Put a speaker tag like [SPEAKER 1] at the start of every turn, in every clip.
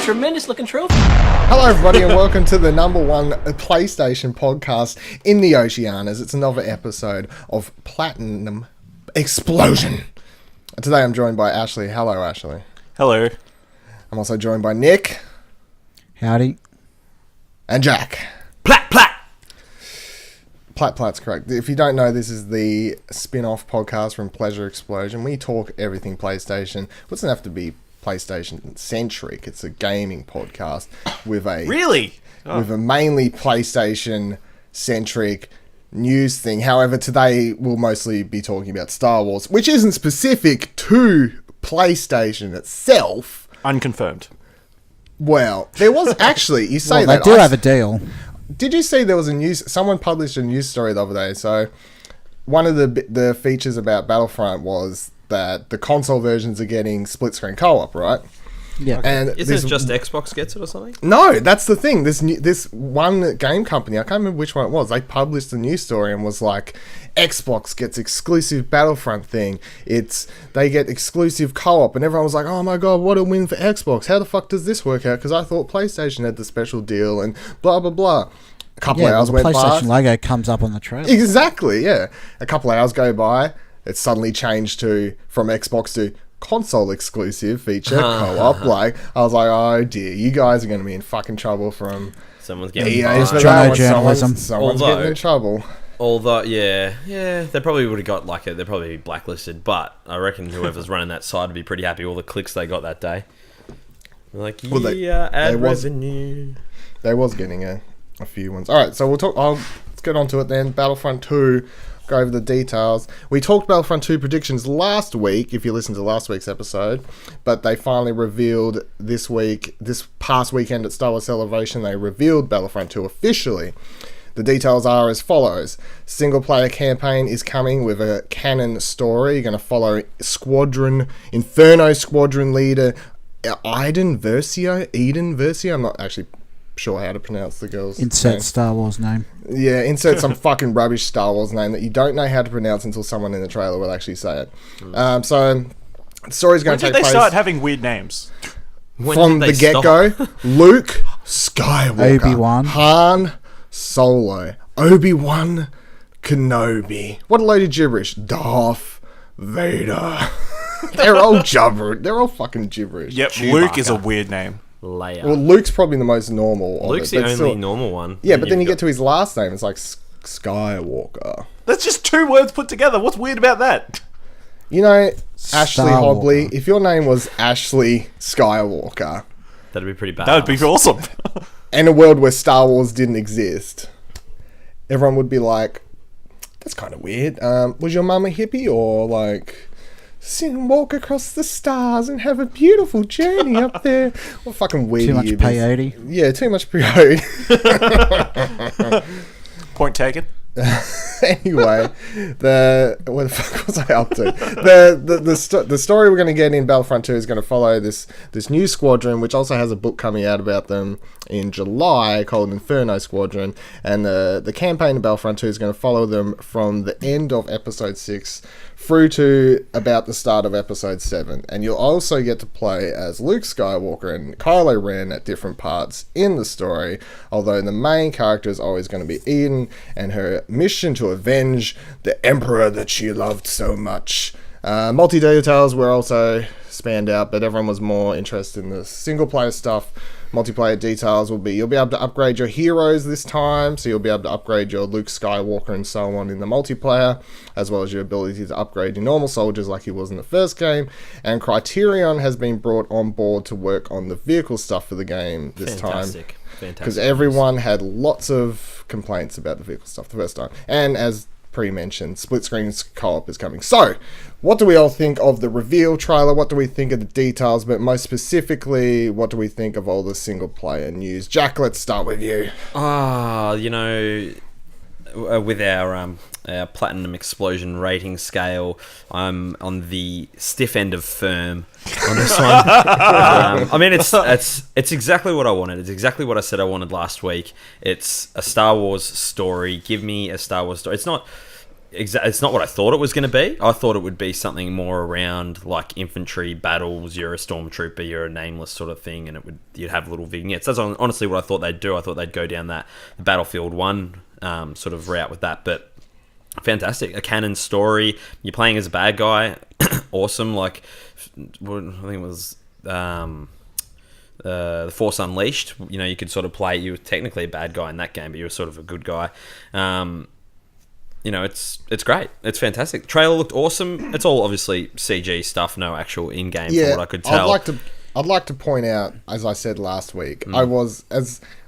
[SPEAKER 1] tremendous looking trophy.
[SPEAKER 2] Hello, everybody, and welcome to the number one PlayStation podcast in the Oceanas. It's another episode of Platinum Explosion. Today I'm joined by Ashley. Hello, Ashley.
[SPEAKER 3] Hello.
[SPEAKER 2] I'm also joined by Nick.
[SPEAKER 4] Howdy.
[SPEAKER 2] And Jack.
[SPEAKER 1] Plat, plat.
[SPEAKER 2] Plat's correct. If you don't know, this is the spin-off podcast from Pleasure Explosion. We talk everything PlayStation. It doesn't have to be PlayStation-centric. It's a gaming podcast with a...
[SPEAKER 3] Really?
[SPEAKER 2] With a mainly PlayStation-centric news thing. However, today we'll mostly be talking about Star Wars, which isn't specific to PlayStation itself.
[SPEAKER 3] Unconfirmed.
[SPEAKER 2] Well, there was actually... You say
[SPEAKER 4] well,
[SPEAKER 2] that...
[SPEAKER 4] they do have a deal.
[SPEAKER 2] Did you see there was a news... Someone published a news story the other day. So one of the features about Battlefront was that the console versions are getting split-screen co-op, right?
[SPEAKER 4] Yeah.
[SPEAKER 2] And
[SPEAKER 1] Isn't it just Xbox gets it or something?
[SPEAKER 2] No, that's the thing. This one game company, I can't remember which one it was, they published a news story and was like, Xbox gets exclusive Battlefront thing. They get exclusive co-op, and everyone was like, oh my god, what a win for Xbox. How the fuck does this work out? Because I thought PlayStation had the special deal and blah, blah, blah. A couple of hours went by.
[SPEAKER 4] The PlayStation logo comes up on the trailer.
[SPEAKER 2] Exactly, yeah. A couple of hours go by, it suddenly changed from Xbox to console exclusive feature co-op. Like, I was like, oh dear, you guys are going to be in fucking trouble from
[SPEAKER 1] Someone's getting
[SPEAKER 2] EA for
[SPEAKER 4] Jono
[SPEAKER 2] that.
[SPEAKER 4] journalism.
[SPEAKER 2] Someone's getting in trouble.
[SPEAKER 1] Although, yeah, they probably would have got they'd probably be blacklisted, but I reckon whoever's running that site would be pretty happy with all the clicks they got that day. They're like, ad revenue.
[SPEAKER 2] They was getting a few ones. Alright, so let's get on to it then. Battlefront 2, go over the details. We talked Battlefront 2 predictions last week, if you listened to last week's episode, but they finally revealed this past weekend at Star Wars Celebration, they revealed Battlefront 2 officially. The details are as follows. Single-player campaign is coming with a canon story. You're going to follow Inferno Squadron leader Eden Versio. I'm not actually sure how to pronounce the girl's name.
[SPEAKER 4] Star Wars name.
[SPEAKER 2] Yeah, insert some fucking rubbish Star Wars name that you don't know how to pronounce until someone in the trailer will actually say it. So, the story's going to take place...
[SPEAKER 3] When did they start having weird names?
[SPEAKER 2] From the get-go. Luke Skywalker.
[SPEAKER 4] Obi-Wan.
[SPEAKER 2] Han Solo. Obi-Wan Kenobi. What a load of gibberish. Darth Vader. They're all gibberish. They're all fucking gibberish.
[SPEAKER 3] Yep,
[SPEAKER 1] Chewbacca.
[SPEAKER 3] Luke is a weird name.
[SPEAKER 1] Leia.
[SPEAKER 2] Well, Luke's probably the most normal.
[SPEAKER 1] Luke's the only normal one.
[SPEAKER 2] Yeah, but then you get to his last name. It's like Skywalker.
[SPEAKER 3] That's just two words put together. What's weird about that?
[SPEAKER 2] You know, Ashley Hobley,
[SPEAKER 4] Walker.
[SPEAKER 2] if your name was Ashley Skywalker,
[SPEAKER 1] That'd be pretty bad.
[SPEAKER 3] That would be awesome.
[SPEAKER 2] in a world where Star Wars didn't exist, everyone would be like, that's kind of weird. Was your mum a hippie, or like, walk across the stars and have a beautiful journey up there? What fucking weird.
[SPEAKER 4] Too much peyote.
[SPEAKER 2] Yeah, too much peyote.
[SPEAKER 3] Point taken.
[SPEAKER 2] Anyway, what the fuck was I up to? The story we're going to get in Battlefront 2 is going to follow this new squadron, which also has a book coming out about them in July called Inferno Squadron, and the campaign of Battlefront 2 is going to follow them from the end of Episode 6 through to about the start of Episode 7, and you'll also get to play as Luke Skywalker and Kylo Ren at different parts in the story, although the main character is always going to be Eden and her mission to avenge the Emperor that she loved so much. Multi-details were also spanned out, but everyone was more interested in the single-player stuff. Multiplayer details will be, you'll be able to upgrade your heroes this time, so you'll be able to upgrade your Luke Skywalker and so on in the multiplayer, as well as your ability to upgrade your normal soldiers like he was in the first game. And Criterion has been brought on board to work on the vehicle stuff for the game this time.
[SPEAKER 1] Fantastic.
[SPEAKER 2] Because everyone had lots of complaints about the vehicle stuff the first time. And as pre-mentioned, split screen co-op is coming. So, what do we all think of the reveal trailer? What do we think of the details? But most specifically, what do we think of all the single player news? Jack, let's start with you.
[SPEAKER 1] With our Platinum Explosion rating scale, I'm on the stiff end of firm on this one. I mean, it's exactly what I wanted. It's exactly what I said I wanted last week. It's a Star Wars story. Give me a Star Wars story. It's not... it's not what I thought it was going to be. I thought it would be something more around like infantry battles. You're a stormtrooper, you're a nameless sort of thing, and you'd have little vignettes. That's honestly what I thought they'd do. I thought they'd go down that Battlefield 1 sort of route with that, but fantastic. A canon story. You're playing as a bad guy. Awesome. Like, I think it was the Force Unleashed. You know, you could sort of play. You were technically a bad guy in that game, but you were sort of a good guy. You know, it's great. It's fantastic. Trailer looked awesome. It's all obviously CG stuff, no actual in-game from what I could tell.
[SPEAKER 2] I'd like to point out, as I said last week, I was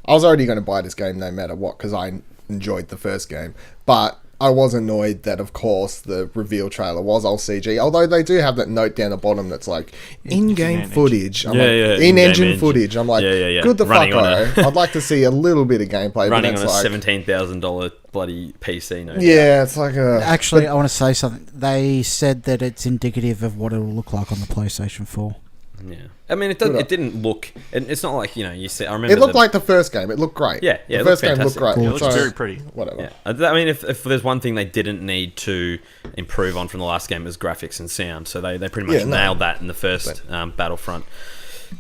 [SPEAKER 2] already going to buy this game no matter what because I enjoyed the first game, but I was annoyed that, of course, the reveal trailer was all CG. Although they do have that note down the bottom that's like in-game footage. In-engine footage. I'm like, good the fuck, I'd like to see a little bit of gameplay.
[SPEAKER 1] Running on a $17,000 bloody PC. No
[SPEAKER 2] yeah, it's like a...
[SPEAKER 4] Actually, I want to say something. They said that it's indicative of what it'll look like on the PlayStation 4.
[SPEAKER 1] Yeah, I mean, it didn't look. It's not like, you know, you see. I remember
[SPEAKER 2] it looked like the first game. It looked great.
[SPEAKER 1] Yeah.
[SPEAKER 2] The first game looked great.
[SPEAKER 3] It looks very pretty.
[SPEAKER 2] Whatever.
[SPEAKER 1] Yeah. I mean, if there's one thing they didn't need to improve on from the last game, it was graphics and sound. So they pretty much nailed that in the first Battlefront.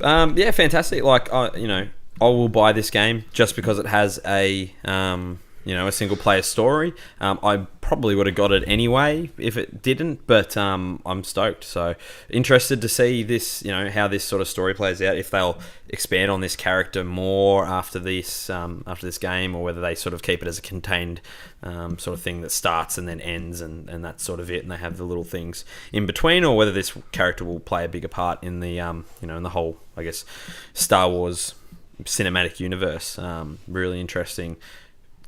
[SPEAKER 1] Yeah, fantastic. Like, you know, I will buy this game just because it has a a single player story. I probably would have got it anyway if it didn't, but I'm stoked. So interested to see this, you know, how this sort of story plays out, if they'll expand on this character more after this game, or whether they sort of keep it as a contained sort of thing that starts and then ends, and that's sort of it, and they have the little things in between, or whether this character will play a bigger part in the in the whole, I guess, Star Wars cinematic universe. Really interesting.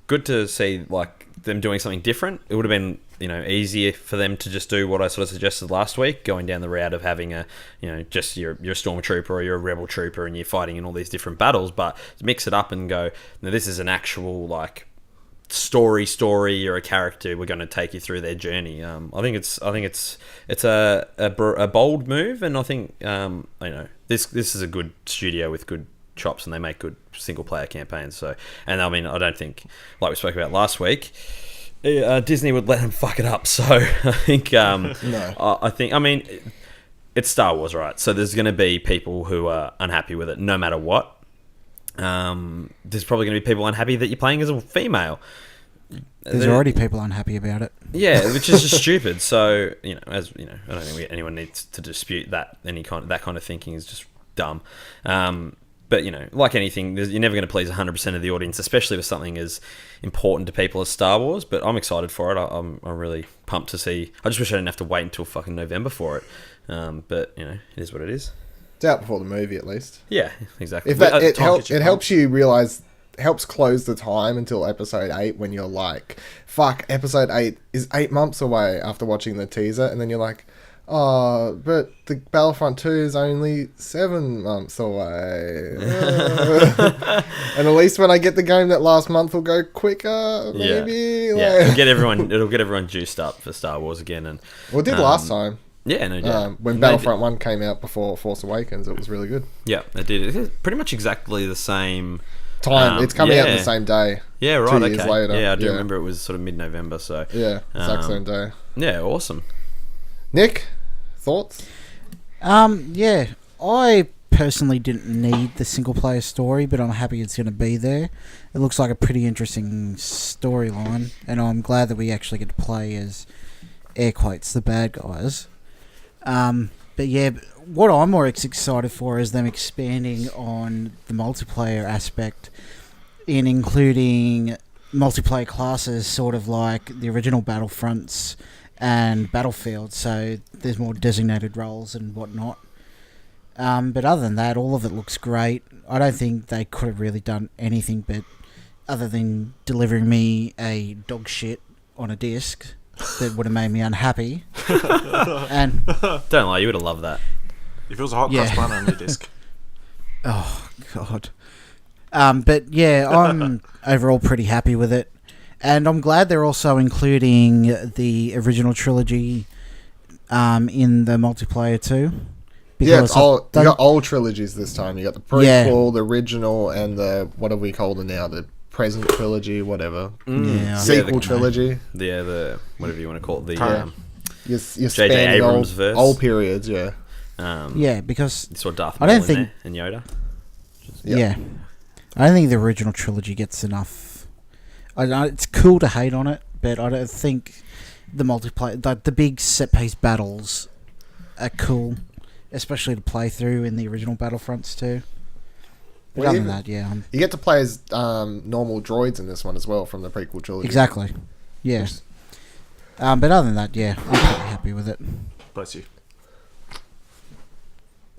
[SPEAKER 1] Good to see like them doing something different. It would have been, you know, easier for them to just do what I sort of suggested last week, going down the route of having a, you know, just you're a stormtrooper or you're a rebel trooper and you're fighting in all these different battles, but mix it up and go, no, this is an actual like story. You're a character. We're going to take you through their journey. I think it's a bold move, and I think this is a good studio with good chops, and they make good single player campaigns. So, and I mean, I don't think, like we spoke about last week, Disney would let them fuck it up. So I think
[SPEAKER 2] no.
[SPEAKER 1] I mean, it's Star Wars, right? So there's going to be people who are unhappy with it no matter what. There's probably going to be people unhappy that you're playing as a female.
[SPEAKER 4] There's already people unhappy about it.
[SPEAKER 1] Yeah, which is just stupid. So, you know, as you know, I don't think anyone needs to dispute that. That kind of thinking is just dumb. But, you know, like anything, you're never going to please 100% of the audience, especially with something as important to people as Star Wars. But I'm excited for it. I'm really pumped to see. I just wish I didn't have to wait until fucking November for it. But, you know, it is what it is.
[SPEAKER 2] It's out before the movie, at least.
[SPEAKER 1] Yeah, exactly.
[SPEAKER 2] If that, it helps you realise, helps close the time until episode 8 when you're like, fuck, episode 8 is 8 months away after watching the teaser. And then you're like, oh, but the Battlefront 2 is only 7 months away. And at least when I get the game, that last month will go quicker, maybe.
[SPEAKER 1] Yeah, it'll get everyone juiced up for Star Wars again. And
[SPEAKER 2] well, it did last time.
[SPEAKER 1] Yeah, no doubt.
[SPEAKER 2] When Battlefront 1 came out before Force Awakens, it was really good.
[SPEAKER 1] Yeah, it did. It's pretty much exactly the same
[SPEAKER 2] time. It's coming out on the same day.
[SPEAKER 1] Yeah, right.
[SPEAKER 2] 2 years later.
[SPEAKER 1] Yeah, I do remember it was sort of mid-November. So
[SPEAKER 2] yeah, exact same day.
[SPEAKER 1] Yeah, awesome.
[SPEAKER 2] Nick, thoughts?
[SPEAKER 4] Yeah, I personally didn't need the single player story, but I'm happy it's going to be there. It looks like a pretty interesting storyline, and I'm glad that we actually get to play as, air quotes, the bad guys. But yeah, what I'm more excited for is them expanding on the multiplayer aspect in including multiplayer classes, sort of like the original Battlefronts and Battlefield, so there's more designated roles and whatnot. But other than that, all of it looks great. I don't think they could have really done anything but other than delivering me a dog shit on a disc that would have made me unhappy. And
[SPEAKER 1] don't lie, you would have loved that.
[SPEAKER 3] If it was a hot cross bun on your disc.
[SPEAKER 4] Oh god. But yeah, I'm overall pretty happy with it, and I'm glad they're also including the original trilogy in the multiplayer too.
[SPEAKER 2] Yeah, it's all, you got all trilogies this time. You got the prequel, the original, and the, what do we call them now? The present trilogy, whatever.
[SPEAKER 4] Yeah.
[SPEAKER 2] Sequel trilogy.
[SPEAKER 1] The whatever you want to call it. The
[SPEAKER 2] You're
[SPEAKER 1] J.J.
[SPEAKER 2] spanning
[SPEAKER 1] Abrams verse.
[SPEAKER 2] old periods, yeah.
[SPEAKER 4] Yeah, because
[SPEAKER 1] You saw Darth
[SPEAKER 4] I
[SPEAKER 1] Maul
[SPEAKER 4] don't
[SPEAKER 1] in
[SPEAKER 4] think-
[SPEAKER 1] there, and Yoda.
[SPEAKER 4] yeah, I don't think the original trilogy gets enough. I know it's cool to hate on it, but I don't think the multiplayer, the big set piece battles, are cool, especially to play through in the original Battlefronts too. But
[SPEAKER 2] Well,
[SPEAKER 4] other
[SPEAKER 2] you-
[SPEAKER 4] than that, yeah,
[SPEAKER 2] You get to play as normal droids in this one as well from the prequel trilogy.
[SPEAKER 4] exactly, yeah. But other than that, yeah, I'm pretty happy with it.
[SPEAKER 3] Bless you.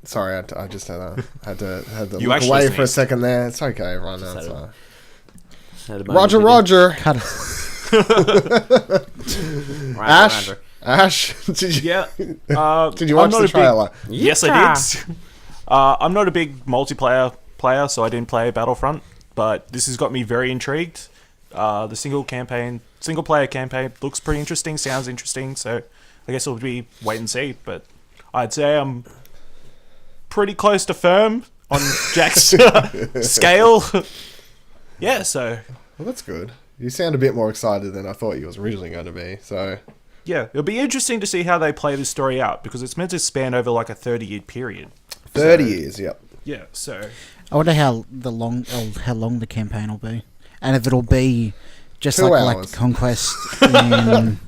[SPEAKER 2] Sorry, I just had to
[SPEAKER 3] You
[SPEAKER 2] look
[SPEAKER 3] actually
[SPEAKER 2] away for a
[SPEAKER 3] sneezed.
[SPEAKER 2] second there. It's okay, everyone. No, it's
[SPEAKER 1] had a-
[SPEAKER 2] fine.
[SPEAKER 1] Had a moment
[SPEAKER 2] Roger,
[SPEAKER 1] with
[SPEAKER 2] Roger.
[SPEAKER 4] Cut it.
[SPEAKER 1] you.
[SPEAKER 2] Ash, did you?
[SPEAKER 3] Yeah.
[SPEAKER 2] Did you watch the trailer?
[SPEAKER 3] Yes, I did. I'm not a big multiplayer player, so I didn't play Battlefront, but this has got me very intrigued. The single player campaign looks pretty interesting, sounds interesting, so I guess it'll be wait and see, but I'd say I'm pretty close to firm on Jack's scale. Yeah, so
[SPEAKER 2] Well, that's good. You sound a bit more excited than I thought you was originally going to be. So
[SPEAKER 3] yeah, it'll be interesting to see how they play this story out, because it's meant to span over like a 30-year period.
[SPEAKER 2] 30 years, yep.
[SPEAKER 3] Yeah, so
[SPEAKER 4] I wonder how long the campaign will be, and if it'll be just
[SPEAKER 2] 2
[SPEAKER 4] like
[SPEAKER 2] hours.
[SPEAKER 4] Galactic Conquest in,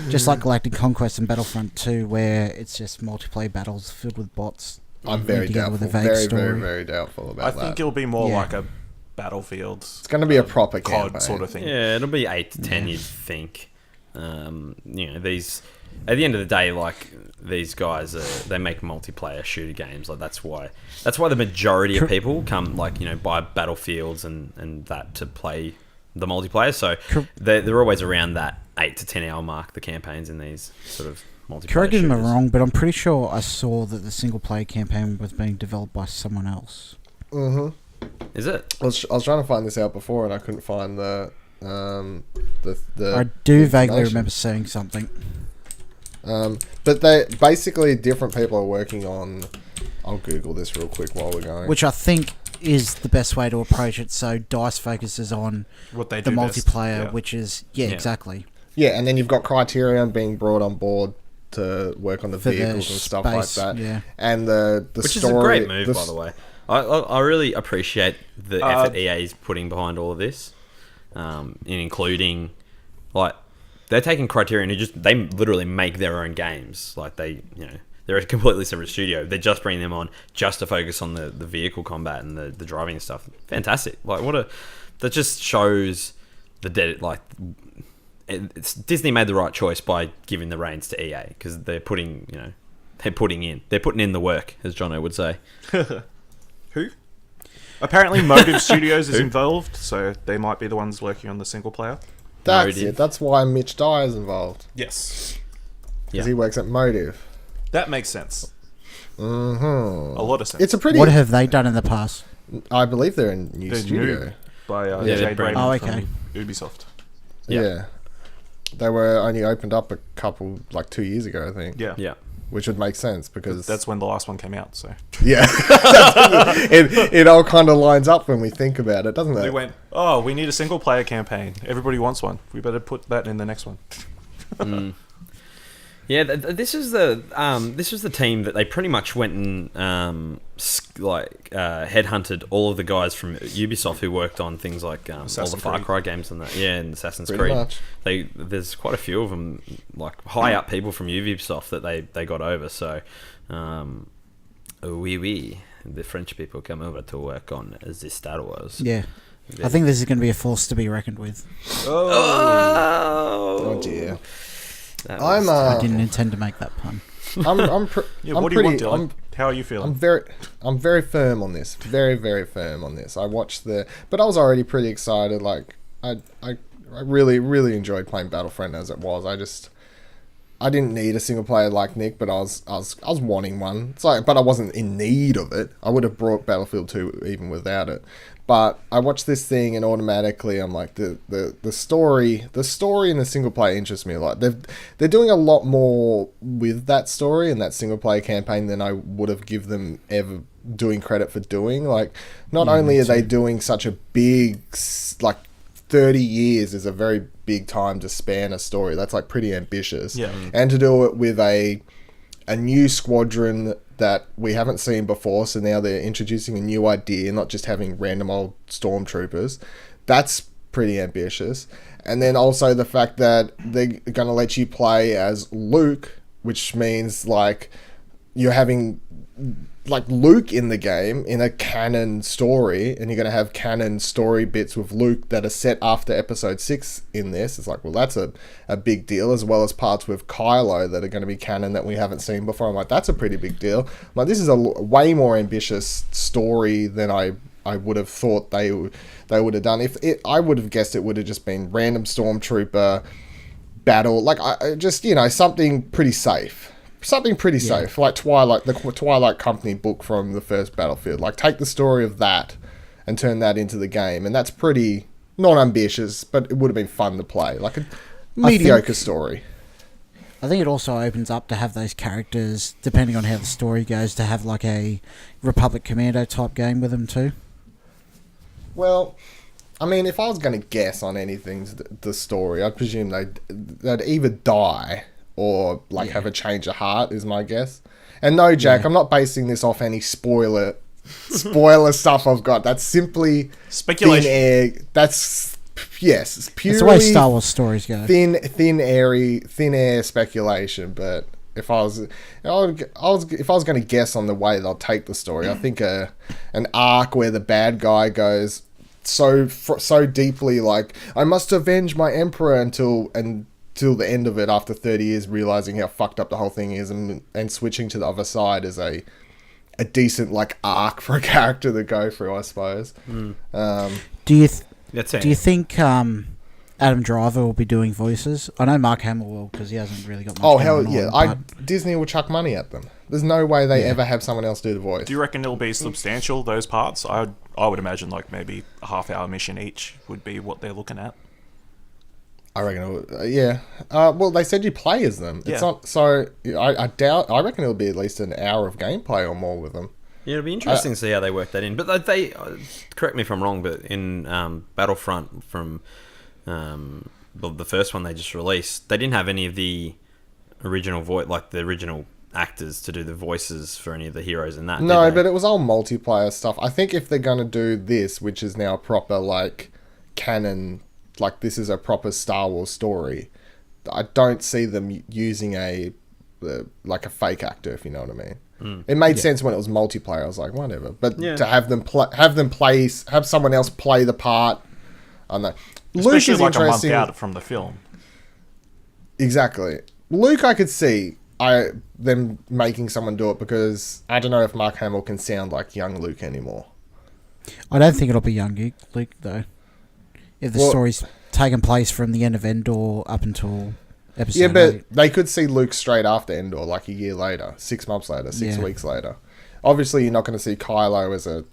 [SPEAKER 4] just like Galactic Conquest and Battlefront 2, where it's just multiplayer battles filled with bots.
[SPEAKER 2] I'm very
[SPEAKER 4] together
[SPEAKER 2] doubtful.
[SPEAKER 4] with a vague
[SPEAKER 2] Very,
[SPEAKER 4] story.
[SPEAKER 2] very, very doubtful
[SPEAKER 3] I
[SPEAKER 2] about
[SPEAKER 3] think
[SPEAKER 2] that.
[SPEAKER 3] it'll be more
[SPEAKER 4] Yeah.
[SPEAKER 3] like a Battlefield.
[SPEAKER 2] It's going to be a proper campaign.
[SPEAKER 3] COD sort of thing.
[SPEAKER 1] Yeah, it'll be 8 to 10, you'd think. These at the end of the day, like these guys, they make multiplayer shooter games. Like that's why the majority of people come, like buy Battlefields and that to play the multiplayer. So they're always around that 8 to 10 hour mark. The campaigns in these sort of multiplayer.
[SPEAKER 4] Correct me if I'm
[SPEAKER 1] shooters.
[SPEAKER 4] wrong, but I'm pretty sure I saw that the single player campaign was being developed by someone else.
[SPEAKER 2] Mm-hmm.
[SPEAKER 1] Is it?
[SPEAKER 2] I was trying to find this out before, and I couldn't find the
[SPEAKER 4] I do vaguely
[SPEAKER 2] information.
[SPEAKER 4] remember seeing something.
[SPEAKER 2] But they basically different people are working on. I'll Google this real quick while we're going.
[SPEAKER 4] Which I think is the best way to approach it. So DICE focuses on
[SPEAKER 3] What they
[SPEAKER 4] the
[SPEAKER 3] do best.
[SPEAKER 4] multiplayer,
[SPEAKER 3] Yeah.
[SPEAKER 4] which is
[SPEAKER 1] Yeah.
[SPEAKER 4] exactly.
[SPEAKER 2] Yeah, and then you've got Criterion being brought on board to work on the
[SPEAKER 4] For the
[SPEAKER 2] vehicles and stuff like
[SPEAKER 4] space,
[SPEAKER 2] that.
[SPEAKER 4] yeah.
[SPEAKER 2] And the
[SPEAKER 1] Which
[SPEAKER 2] story,
[SPEAKER 1] is a great move, by the way. I really appreciate the effort EA is putting behind all of this, in including, like, they're taking Criterion who they literally make their own games. Like they're a completely separate studio. They're just bringing them on just to focus on the vehicle combat and the driving and stuff. Fantastic! Like that just shows Disney made the right choice by giving the reins to EA, because they're putting in the work, as Jono would say.
[SPEAKER 3] Who? Apparently Motive Studios is involved, so they might be the ones working on the single player.
[SPEAKER 2] That's
[SPEAKER 1] Motive.
[SPEAKER 2] it. That's why Mitch Dyer is involved,
[SPEAKER 3] Yes.
[SPEAKER 2] because
[SPEAKER 1] Yeah.
[SPEAKER 2] he works at Motive.
[SPEAKER 3] That makes sense.
[SPEAKER 2] Mm-hmm.
[SPEAKER 3] A lot of sense.
[SPEAKER 2] It's a pretty.
[SPEAKER 4] What have they done in the past?
[SPEAKER 2] I believe they're in new
[SPEAKER 3] They're
[SPEAKER 2] studio.
[SPEAKER 3] new. By
[SPEAKER 1] Yeah,
[SPEAKER 3] Jade
[SPEAKER 1] they're brand-
[SPEAKER 3] Raymond
[SPEAKER 4] Oh, okay.
[SPEAKER 3] from Ubisoft.
[SPEAKER 2] Yeah. They were only opened up a couple, like 2 years ago, I think.
[SPEAKER 3] Yeah.
[SPEAKER 1] Yeah.
[SPEAKER 2] Which would make sense because
[SPEAKER 3] That's when the last one came out, so.
[SPEAKER 2] yeah, it all kind of lines up when we think about it, doesn't it?
[SPEAKER 3] They went, oh, we need a single player campaign. Everybody wants one. We better put that in the next one.
[SPEAKER 1] Yeah, this was the team that they pretty much went and headhunted all of the guys from Ubisoft who worked on things like all the
[SPEAKER 3] Assassin's
[SPEAKER 1] Far
[SPEAKER 3] Creed.
[SPEAKER 1] Cry games and that. Yeah, and Assassin's
[SPEAKER 2] Pretty
[SPEAKER 1] Creed.
[SPEAKER 2] much.
[SPEAKER 1] There's quite a few of them, like high up people from Ubisoft that they got over. So, the French people come over to work on the Star Wars.
[SPEAKER 4] Yeah. I think this is going to be a force to be reckoned with.
[SPEAKER 2] Oh dear.
[SPEAKER 1] That
[SPEAKER 2] I'm
[SPEAKER 1] was-
[SPEAKER 4] I didn't intend to make that pun.
[SPEAKER 2] I'm
[SPEAKER 3] Yeah,
[SPEAKER 2] I'm
[SPEAKER 3] what do you want,
[SPEAKER 2] pretty-
[SPEAKER 3] Dylan? How are you feeling?
[SPEAKER 2] I'm very firm on this. Very, very firm on this. I watched but I was already pretty excited. Like I really, really enjoyed playing Battlefront as it was. I didn't need a single player like Nick, but I was wanting one. So, but I wasn't in need of it. I would have brought Battlefield 2 even without it. But I watched this thing and automatically I'm like the story in the single player interests me a lot. They're doing a lot more with that story and that single player campaign than I would have give them ever doing credit for doing. Like, not only are they doing such a big, like 30 years is a very big time to span a story. That's like pretty ambitious.
[SPEAKER 3] Yeah.
[SPEAKER 2] And to do it with a new squadron that we haven't seen before, so now they're introducing a new idea, not just having random old stormtroopers. That's pretty ambitious. And then also the fact that they're going to let you play as Luke, which means like you're having like Luke in the game in a canon story, and you're going to have canon story bits with Luke that are set after episode 6 in this. It's like, well, that's a big deal, as well as parts with Kylo that are going to be canon that we haven't seen before. I'm like, that's a pretty big deal. I'm like, this is a way more ambitious story than I would have thought they would have done. I would have guessed it would have just been random stormtrooper battle, like just, you know, something pretty safe. Something pretty safe, like Twilight, the Twilight Company book from the first Battlefield. Like, take the story of that and turn that into the game, and that's pretty not ambitious, but it would have been fun to play. Like a mediocre story.
[SPEAKER 4] I think it also opens up to have those characters, depending on how the story goes, to have like a Republic Commando type game with them too.
[SPEAKER 2] Well, I mean, if I was going to guess on anything, the story, I'd presume they'd either die or like have a change of heart is my guess. And no, Jack, I'm not basing this off any spoiler stuff I've got. That's simply
[SPEAKER 3] speculation.
[SPEAKER 2] Thin air. That's it's purely
[SPEAKER 4] It's the way Star Wars stories go.
[SPEAKER 2] Thin air speculation. But if I was going to guess on the way they'll take the story, I think an arc where the bad guy goes so deeply, like, I must avenge my emperor until the end of it, after 30 years, realizing how fucked up the whole thing is, and switching to the other side is a decent like arc for a character to go through, I suppose.
[SPEAKER 4] Do you think Adam Driver will be doing voices? I know Mark Hamill will, because he hasn't really got much
[SPEAKER 2] Oh hell
[SPEAKER 4] going
[SPEAKER 2] yeah!
[SPEAKER 4] on,
[SPEAKER 2] Disney will chuck money at them. There's no way they ever have someone else do the voice.
[SPEAKER 3] Do you reckon it'll be substantial, those parts? I would imagine like maybe a half-hour mission each would be what they're looking at.
[SPEAKER 2] I reckon yeah. Well, they said you play as them. It's not so. I doubt. I reckon it'll be at least an hour of gameplay or more with them.
[SPEAKER 1] Yeah, it'll be interesting to see how they work that in. But they correct me if I'm wrong, but in Battlefront from the first one they just released, they didn't have any of the original original actors to do the voices for any of the heroes in that.
[SPEAKER 2] No, but it was all multiplayer stuff. I think if they're gonna do this, which is now proper like canon, like this is a proper Star Wars story, I don't see them using a fake actor, if you know what I mean. It made sense when it was multiplayer. I was like, whatever. But to have someone else play the part, I don't know. Luke
[SPEAKER 3] Especially
[SPEAKER 2] is
[SPEAKER 3] like
[SPEAKER 2] interesting.
[SPEAKER 3] a month out from the film.
[SPEAKER 2] Exactly. Luke, I could see them making someone do it, because I don't know if Mark Hamill can sound like young Luke anymore.
[SPEAKER 4] I don't think it'll be young Luke though. If the story's taken place from the end of Endor up until episode 8.
[SPEAKER 2] but they could see Luke straight after Endor, like a year later, 6 months later, 6 weeks later. Obviously, you're not going to see Kylo as a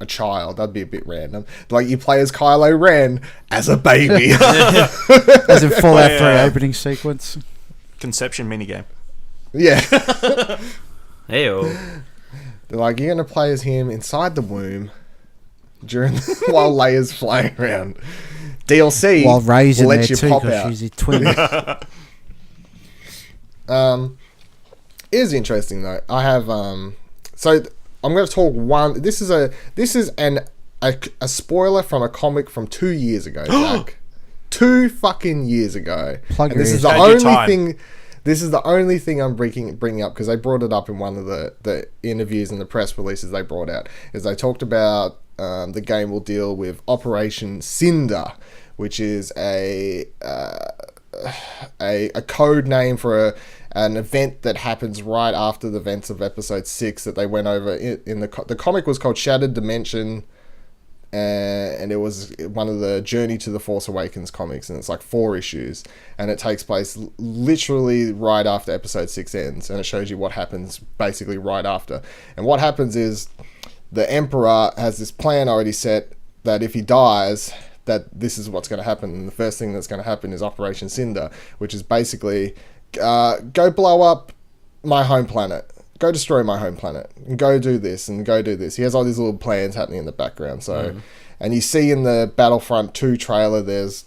[SPEAKER 2] child. That'd be a bit random. Like, you play as Kylo Ren as a baby.
[SPEAKER 4] As in Fallout 3 opening sequence.
[SPEAKER 3] Conception minigame.
[SPEAKER 2] Yeah.
[SPEAKER 1] Hey-o.
[SPEAKER 2] They're like, you're going to play as him inside the womb while Leia's flying around. DLC
[SPEAKER 4] While Rey's
[SPEAKER 2] will
[SPEAKER 4] in
[SPEAKER 2] let
[SPEAKER 4] there
[SPEAKER 2] you
[SPEAKER 4] too,
[SPEAKER 2] pop
[SPEAKER 4] because
[SPEAKER 2] out.
[SPEAKER 4] she's his twin.
[SPEAKER 2] It is interesting though. I have so I'm going to talk one. This is a spoiler from a comic from 2 years ago, Jack. 2 fucking years ago.
[SPEAKER 4] Plug
[SPEAKER 2] And this
[SPEAKER 4] your
[SPEAKER 2] is the
[SPEAKER 3] ears. Take your
[SPEAKER 2] only
[SPEAKER 3] time.
[SPEAKER 2] thing. This is the only thing I'm bringing up, because they brought it up in one of the interviews and the press releases they brought out. Is they talked about the game will deal with Operation Cinder, which is a code name for an event that happens right after the events of episode 6 that they went over in the comic was called Shattered Dimension and it was one of the Journey to the Force Awakens comics, and it's like 4 issues, and it takes place literally right after episode 6 ends, and it shows you what happens basically right after. And what happens is the Emperor has this plan already set that if he dies, that this is what's going to happen. And the first thing that's going to happen is Operation Cinder, which is basically go blow up my home planet. Go destroy my home planet, and go do this, and go do this. He has all these little plans happening in the background. So, and you see in the Battlefront 2 trailer, there's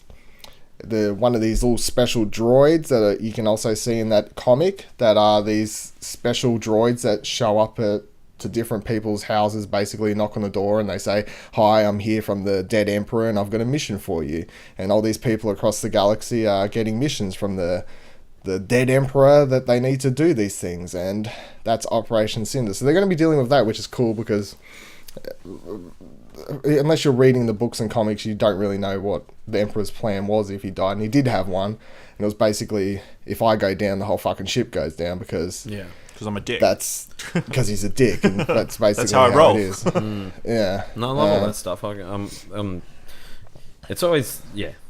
[SPEAKER 2] one of these little special droids that you can also see in that comic, that are these special droids that show up to different people's houses, basically knock on the door and they say, "Hi, I'm here from the dead Emperor and I've got a mission for you." And all these people across the galaxy are getting missions from the dead Emperor that they need to do these things, and that's Operation Cinder. So they're going to be dealing with that, which is cool, because unless you're reading the books and comics, you don't really know what the Emperor's plan was if he died, and he did have one, and it was basically, if I go down, the whole fucking ship goes down, because
[SPEAKER 3] I'm a dick.
[SPEAKER 2] That's because he's a dick, and that's basically
[SPEAKER 3] that's how I roll.
[SPEAKER 2] it is. Yeah.
[SPEAKER 1] No, I love all that stuff. It's always,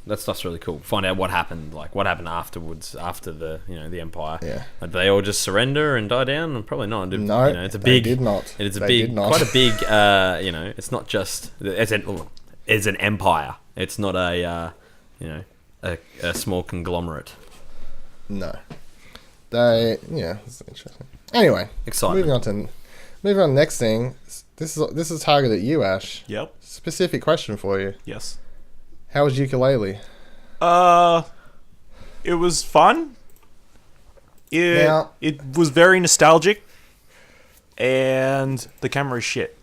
[SPEAKER 1] that stuff's really cool. Find out what happened afterwards, after the Empire.
[SPEAKER 2] Yeah.
[SPEAKER 1] Did they all just surrender and die down? Probably not.
[SPEAKER 2] No,
[SPEAKER 1] it's a big.
[SPEAKER 2] they did not.
[SPEAKER 1] It's a
[SPEAKER 2] They
[SPEAKER 1] big,
[SPEAKER 2] did not.
[SPEAKER 1] quite a big. It's not just. It's an empire. It's not a small conglomerate.
[SPEAKER 2] No. It's interesting. Anyway,
[SPEAKER 1] Excitement.
[SPEAKER 2] moving on. Next thing. This is targeted at you, Ash.
[SPEAKER 3] Yep.
[SPEAKER 2] Specific question for you.
[SPEAKER 3] Yes.
[SPEAKER 2] How was Yooka-Laylee?
[SPEAKER 3] It was fun.
[SPEAKER 2] Now-
[SPEAKER 3] It was very nostalgic, and the camera is shit.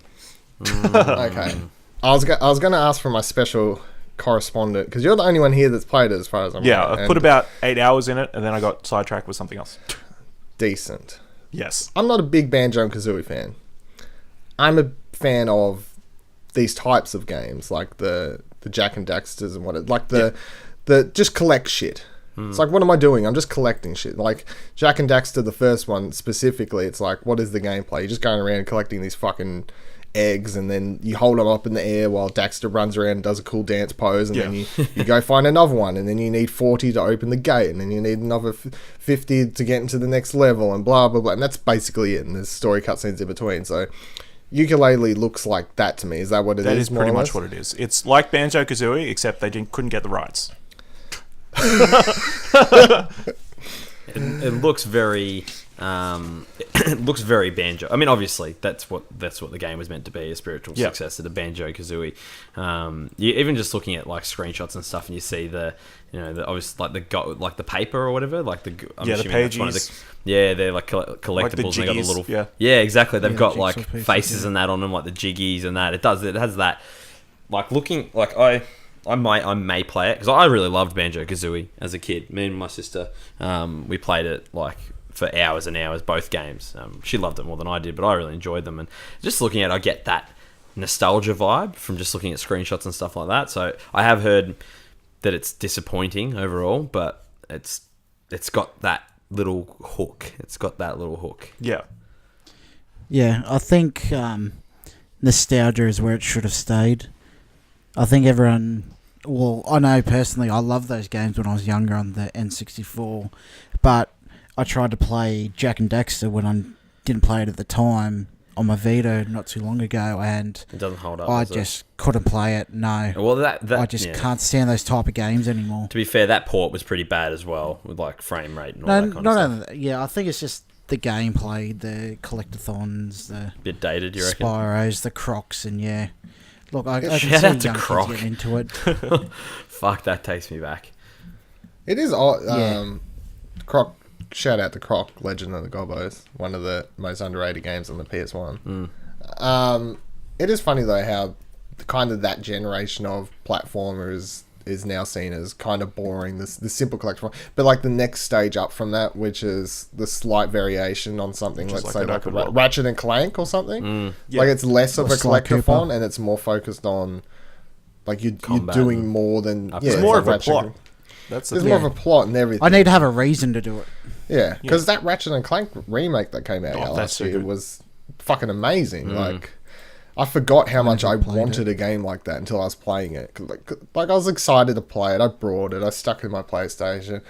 [SPEAKER 2] Okay. I was going to ask for my special correspondent, because you're the only one here that's played it, as far as I'm
[SPEAKER 3] Yeah,
[SPEAKER 2] aware,
[SPEAKER 3] I put
[SPEAKER 2] and
[SPEAKER 3] about 8 hours in it, and then I got sidetracked with something else.
[SPEAKER 2] decent.
[SPEAKER 3] Yes.
[SPEAKER 2] I'm not a big Banjo-Kazooie fan. I'm a fan of these types of games, like the Jack and Daxters and the just collect shit. It's like, what am I doing? I'm just collecting shit. Like Jack and Daxter, the first one specifically, it's like, what is the gameplay? You're just going around collecting these fucking eggs, and then you hold them up in the air while Daxter runs around and does a cool dance pose, and then you go find another one, and then you need 40 to open the gate, and then you need another 50 to get into the next level, and blah blah blah. And that's basically it, and there's story cutscenes in between. So Yooka-Laylee looks like that to me. Is that what it is?
[SPEAKER 3] That is pretty
[SPEAKER 2] more or
[SPEAKER 3] much
[SPEAKER 2] less?
[SPEAKER 3] what it is. It's like Banjo-Kazooie, except they couldn't get the rights.
[SPEAKER 1] It looks very. It looks very Banjo. I mean, obviously, that's what the game was meant to be—a spiritual successor to Banjo-Kazooie. You even just looking at like screenshots and stuff, and you see the obviously like the paper or whatever, like the
[SPEAKER 3] the pages.
[SPEAKER 1] They're like collectibles.
[SPEAKER 3] Like the
[SPEAKER 1] and they got a
[SPEAKER 3] jiggies,
[SPEAKER 1] little exactly. They've got
[SPEAKER 4] jigsaw
[SPEAKER 1] like
[SPEAKER 4] pieces,
[SPEAKER 1] faces and that on them, like the jiggies and that. It has that like looking like I may play it, because I really loved Banjo-Kazooie as a kid. Me and my sister, we played it like for hours and hours, both games. She loved it more than I did, but I really enjoyed them. And just looking at it, I get that nostalgia vibe from just looking at screenshots and stuff like that. So I have heard that it's disappointing overall, but it's got that little hook.
[SPEAKER 3] Yeah.
[SPEAKER 4] Yeah, I think nostalgia is where it should have stayed. I think everyone... Well, I know personally I loved those games when I was younger on the N64, but I tried to play Jack and Daxter when I didn't play it at the time on my Vita not too long ago, and
[SPEAKER 1] It doesn't hold up.
[SPEAKER 4] I
[SPEAKER 1] does it?
[SPEAKER 4] just couldn't play it, no.
[SPEAKER 1] Well, that
[SPEAKER 4] I just can't stand those type of games anymore.
[SPEAKER 1] To be fair, that port was pretty bad as well, with like frame rate and all
[SPEAKER 4] No,
[SPEAKER 1] that kind of
[SPEAKER 4] not
[SPEAKER 1] stuff.
[SPEAKER 4] only that, yeah, I think it's just the gameplay, the collectathons, the
[SPEAKER 1] Bit dated, you reckon?
[SPEAKER 4] Spyros, the Crocs, and yeah. Look, I can
[SPEAKER 1] Shout
[SPEAKER 4] see
[SPEAKER 1] out to
[SPEAKER 4] young
[SPEAKER 1] Croc.
[SPEAKER 4] kids getting into it.
[SPEAKER 1] Fuck, that takes me back.
[SPEAKER 2] It is odd.
[SPEAKER 4] Yeah.
[SPEAKER 2] Croc. Shout out to Croc, Legend of the Gobos, one of the most underrated games on the PS1. It is funny though how kind of that generation of platformers is now seen as kind of boring. The simple collectible, but like the next stage up from that, which is the slight variation on something,
[SPEAKER 3] Which is
[SPEAKER 2] let's
[SPEAKER 3] like
[SPEAKER 2] say
[SPEAKER 3] an
[SPEAKER 2] like
[SPEAKER 3] open world.
[SPEAKER 2] Ratchet and Clank or something.
[SPEAKER 3] Yeah.
[SPEAKER 2] Like it's less of
[SPEAKER 4] Or
[SPEAKER 2] a
[SPEAKER 4] Sly Cooper.
[SPEAKER 2] collectathon and it's more focused on like you're
[SPEAKER 1] Combat
[SPEAKER 2] doing
[SPEAKER 1] and
[SPEAKER 2] more than
[SPEAKER 1] It's
[SPEAKER 3] It's
[SPEAKER 2] it's
[SPEAKER 3] more
[SPEAKER 2] like
[SPEAKER 3] of a
[SPEAKER 2] Ratchet
[SPEAKER 3] plot.
[SPEAKER 2] and-
[SPEAKER 3] That's the
[SPEAKER 2] There's
[SPEAKER 3] thing.
[SPEAKER 2] more of a plot and everything.
[SPEAKER 4] I need to have a reason to do it.
[SPEAKER 2] Yeah, because that Ratchet and Clank remake that came out
[SPEAKER 3] Oh, that's
[SPEAKER 2] last
[SPEAKER 3] so
[SPEAKER 2] year
[SPEAKER 3] good.
[SPEAKER 2] was fucking amazing. Like, I forgot how much I
[SPEAKER 4] never played
[SPEAKER 2] wanted a game like that until I was playing it. 'Cause, like I was excited to play it. I brought it. I stuck it in my PlayStation.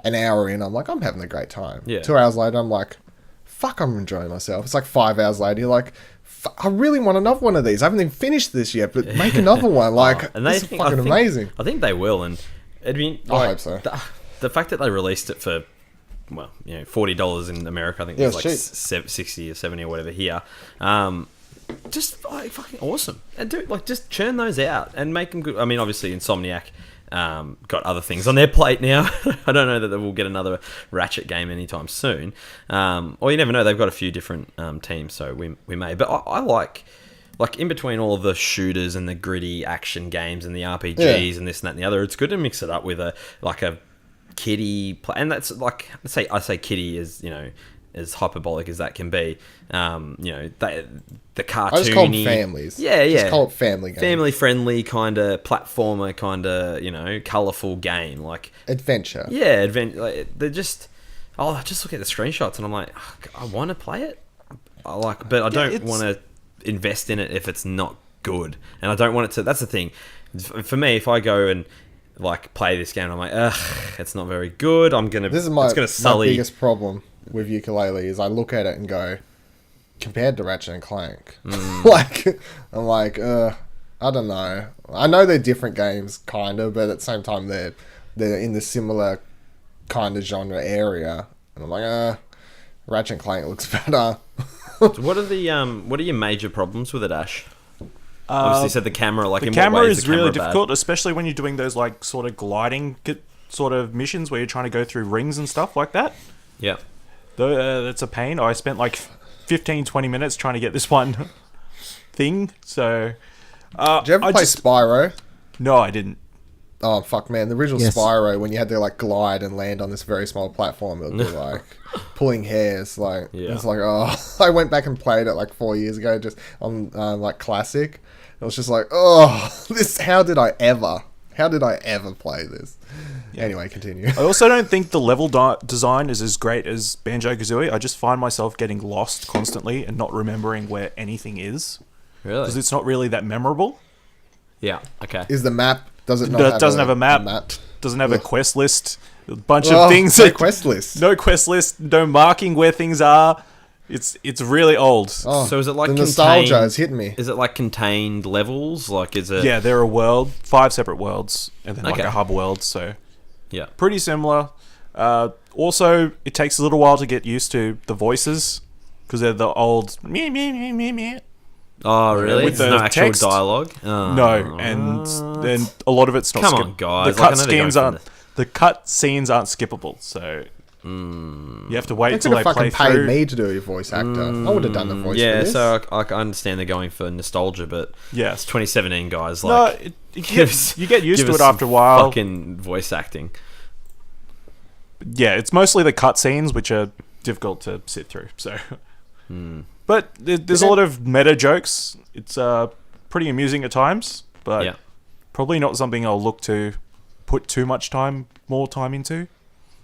[SPEAKER 2] An hour in, I'm like, I'm having a great time.
[SPEAKER 1] Yeah.
[SPEAKER 2] 2 hours later, I'm like, fuck, I'm enjoying myself. It's like 5 hours later, you're like, I really want another one of these. I haven't even finished this yet, but make another one. Like,
[SPEAKER 1] and
[SPEAKER 2] this is fucking amazing.
[SPEAKER 1] I think they will, and I mean,
[SPEAKER 2] I hope so.
[SPEAKER 1] The fact that they released it for, well, you know, $40 in America, I think
[SPEAKER 2] Yeah,
[SPEAKER 1] it's like
[SPEAKER 2] cheap.
[SPEAKER 1] 60 or 70 or whatever here. Just like fucking awesome, and just churn those out and make them good. I mean, obviously, Insomniac got other things on their plate now. I don't know that they will get another Ratchet game anytime soon, or you never know. They've got a few different teams, so we may. But I like in between all of the shooters and the gritty action games and the RPGs and this and that and the other. It's good to mix it up with a kiddie play, and that's like I say kiddie is, you know, as hyperbolic as that can be. You know, the cartoony.
[SPEAKER 2] I just call them families.
[SPEAKER 1] Yeah.
[SPEAKER 2] Just call it family game.
[SPEAKER 1] Family friendly kind of platformer, kind of, you know, colourful game, like
[SPEAKER 2] Adventure.
[SPEAKER 1] yeah, like, they're just. Oh, I just look at the screenshots and I'm like, I want to play it. But I don't want to invest in it if it's not good, and I don't want it to. That's the thing. For me, if I go and like play this game, and I'm like, ugh, it's not very good.
[SPEAKER 2] This is my biggest problem with Yooka-Laylee is I look at it and go, compared to Ratchet and Clank, like I'm like, I don't know. I know they're different games, kind of, but at the same time they're in the similar kind of genre area, and I'm like, Ratchet and Clank looks better.
[SPEAKER 1] So what are your major problems with it, Ash? Obviously, you said the camera. Like,
[SPEAKER 3] the
[SPEAKER 1] in
[SPEAKER 3] camera
[SPEAKER 1] what way is
[SPEAKER 3] is
[SPEAKER 1] the camera
[SPEAKER 3] really
[SPEAKER 1] bad?
[SPEAKER 3] difficult, especially when you're doing those like sort of gliding sort of missions where you're trying to go through rings and stuff like that.
[SPEAKER 1] Yeah.
[SPEAKER 3] That's a pain. I spent like 15-20 minutes trying to get this one thing. So,
[SPEAKER 2] Did you ever play Spyro?
[SPEAKER 3] No, I didn't.
[SPEAKER 2] Oh fuck, man! The original Spyro, when you had to like glide and land on this very small platform, it would be like pulling hairs. Like it's like, oh, I went back and played it like 4 years ago, just on like classic. It was just like, oh, this. How did I ever play this? Yeah. Anyway, continue.
[SPEAKER 3] I also don't think the level design is as great as Banjo-Kazooie. I just find myself getting lost constantly and not remembering where anything is.
[SPEAKER 1] Really?
[SPEAKER 3] Because it's not really that memorable.
[SPEAKER 1] Yeah. Okay.
[SPEAKER 2] Is the map? Doesn't
[SPEAKER 3] have a map. Doesn't have a quest list. A bunch of things.
[SPEAKER 2] No quest list.
[SPEAKER 3] No quest list. No marking where things are. It's really old.
[SPEAKER 2] Oh,
[SPEAKER 1] so is it like
[SPEAKER 2] the nostalgia is hitting me?
[SPEAKER 1] Is it like contained levels? Like, is it?
[SPEAKER 3] Yeah, there are 5 separate worlds, and then like a hub world. So
[SPEAKER 1] yeah,
[SPEAKER 3] pretty similar. Also, it takes a little while to get used to the voices because they're the old meh, meh, meh, meh, meh.
[SPEAKER 1] Oh, really?
[SPEAKER 3] With
[SPEAKER 1] There's
[SPEAKER 3] the
[SPEAKER 1] no actual
[SPEAKER 3] text?
[SPEAKER 1] No,
[SPEAKER 3] and then a lot of it's not.
[SPEAKER 1] Come on, guys.
[SPEAKER 3] The cut scenes aren't skippable, so you have to wait
[SPEAKER 2] They
[SPEAKER 3] till
[SPEAKER 2] could
[SPEAKER 3] they
[SPEAKER 2] have
[SPEAKER 3] play
[SPEAKER 2] fucking paid
[SPEAKER 3] through.
[SPEAKER 2] me to do your voice actor. I would have done the voice. For
[SPEAKER 1] Yeah,
[SPEAKER 2] this.
[SPEAKER 1] so I understand they're going for nostalgia, but
[SPEAKER 3] Yeah.
[SPEAKER 1] it's 2017, guys.
[SPEAKER 3] No,
[SPEAKER 1] Like,
[SPEAKER 3] you get used
[SPEAKER 1] give
[SPEAKER 3] to
[SPEAKER 1] us
[SPEAKER 3] it after a while.
[SPEAKER 1] Fucking voice acting.
[SPEAKER 3] Yeah, it's mostly the cut scenes which are difficult to sit through. So, but there's a lot of meta jokes. It's pretty amusing at times, but probably not something I'll look to put too much more time into.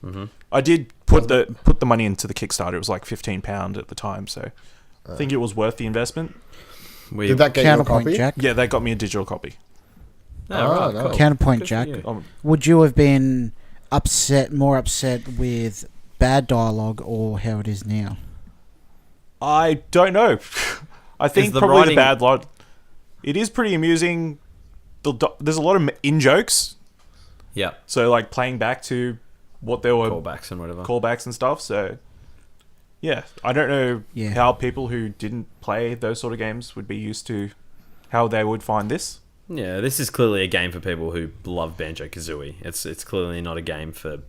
[SPEAKER 3] Mm-hmm. I did put the money into the Kickstarter. It was like £15 at the time, so I think it was worth the investment.
[SPEAKER 2] Did that get you a
[SPEAKER 4] Counterpoint,
[SPEAKER 2] copy?
[SPEAKER 4] Jack.
[SPEAKER 3] Yeah, they got me a digital copy.
[SPEAKER 1] Oh,
[SPEAKER 2] no.
[SPEAKER 1] cool.
[SPEAKER 4] Counterpoint,
[SPEAKER 1] Good for
[SPEAKER 4] Jack.
[SPEAKER 1] you.
[SPEAKER 4] Would you have been more upset with bad dialogue or how it is now?
[SPEAKER 3] I don't know. I think
[SPEAKER 1] the
[SPEAKER 3] probably
[SPEAKER 1] writing-
[SPEAKER 3] the bad lot. It is pretty amusing. There's a lot of in-jokes.
[SPEAKER 1] Yeah.
[SPEAKER 3] So, like, playing back to what there were
[SPEAKER 1] Callbacks and whatever.
[SPEAKER 3] callbacks and stuff. So, yeah. I don't know how people who didn't play those sort of games would be used to how they would find this.
[SPEAKER 1] Yeah, this is clearly a game for people who love Banjo-Kazooie. It's clearly not a game for...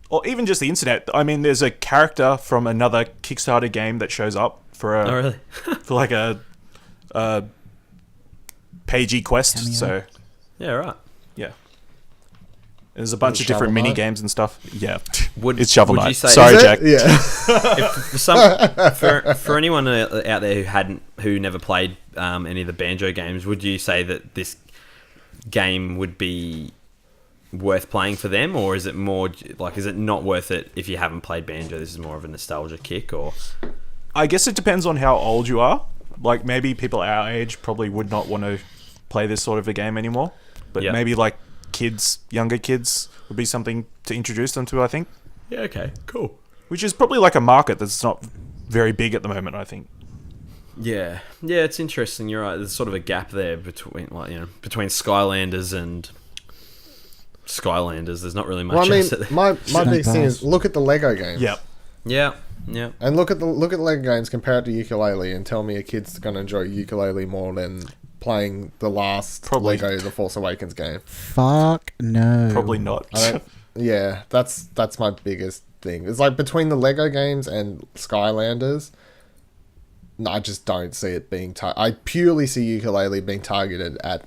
[SPEAKER 3] Or even just the internet. I mean, there's a character from another Kickstarter game that shows up for a...
[SPEAKER 1] Oh, really?
[SPEAKER 3] for, like, a pagey quest.
[SPEAKER 4] Cameo.
[SPEAKER 3] So,
[SPEAKER 1] Yeah, right.
[SPEAKER 3] yeah. There's a bunch of different
[SPEAKER 2] Shovel
[SPEAKER 3] mini
[SPEAKER 2] Knight?
[SPEAKER 3] games and stuff. Yeah.
[SPEAKER 1] Would-
[SPEAKER 3] it's Shovel
[SPEAKER 1] would you
[SPEAKER 3] Knight.
[SPEAKER 1] say-
[SPEAKER 3] Sorry,
[SPEAKER 2] Is it?
[SPEAKER 3] Jack.
[SPEAKER 2] Yeah.
[SPEAKER 1] For anyone out there who never played any of the Banjo games, would you say that this game would be worth playing for them, or is it more like, is it not worth it if you haven't played Banjo? This is more of a nostalgia kick, or
[SPEAKER 3] I guess it depends on how old you are. like maybe people our age probably would not want to play this sort of a game anymore, but maybe like younger kids would be something to introduce them to, I think.
[SPEAKER 1] Yeah, okay, cool.
[SPEAKER 3] Which is probably like a market that's not very big at the moment, I think.
[SPEAKER 1] Yeah, it's interesting. You're right. There's sort of a gap there between Skylanders and Skylanders. There's not really much.
[SPEAKER 2] Well, I mean,
[SPEAKER 1] else
[SPEAKER 2] my big thing is look at the Lego games.
[SPEAKER 3] Yep.
[SPEAKER 1] Yeah.
[SPEAKER 2] And look at the Lego games, compare it to Yooka-Laylee, and tell me a kid's going to enjoy Yooka-Laylee more than playing the last Lego The Force Awakens game.
[SPEAKER 4] Fuck no.
[SPEAKER 3] Probably not.
[SPEAKER 2] Yeah, that's my biggest thing. It's like between the Lego games and Skylanders, I just don't see it being. I purely see Yooka-Laylee being targeted at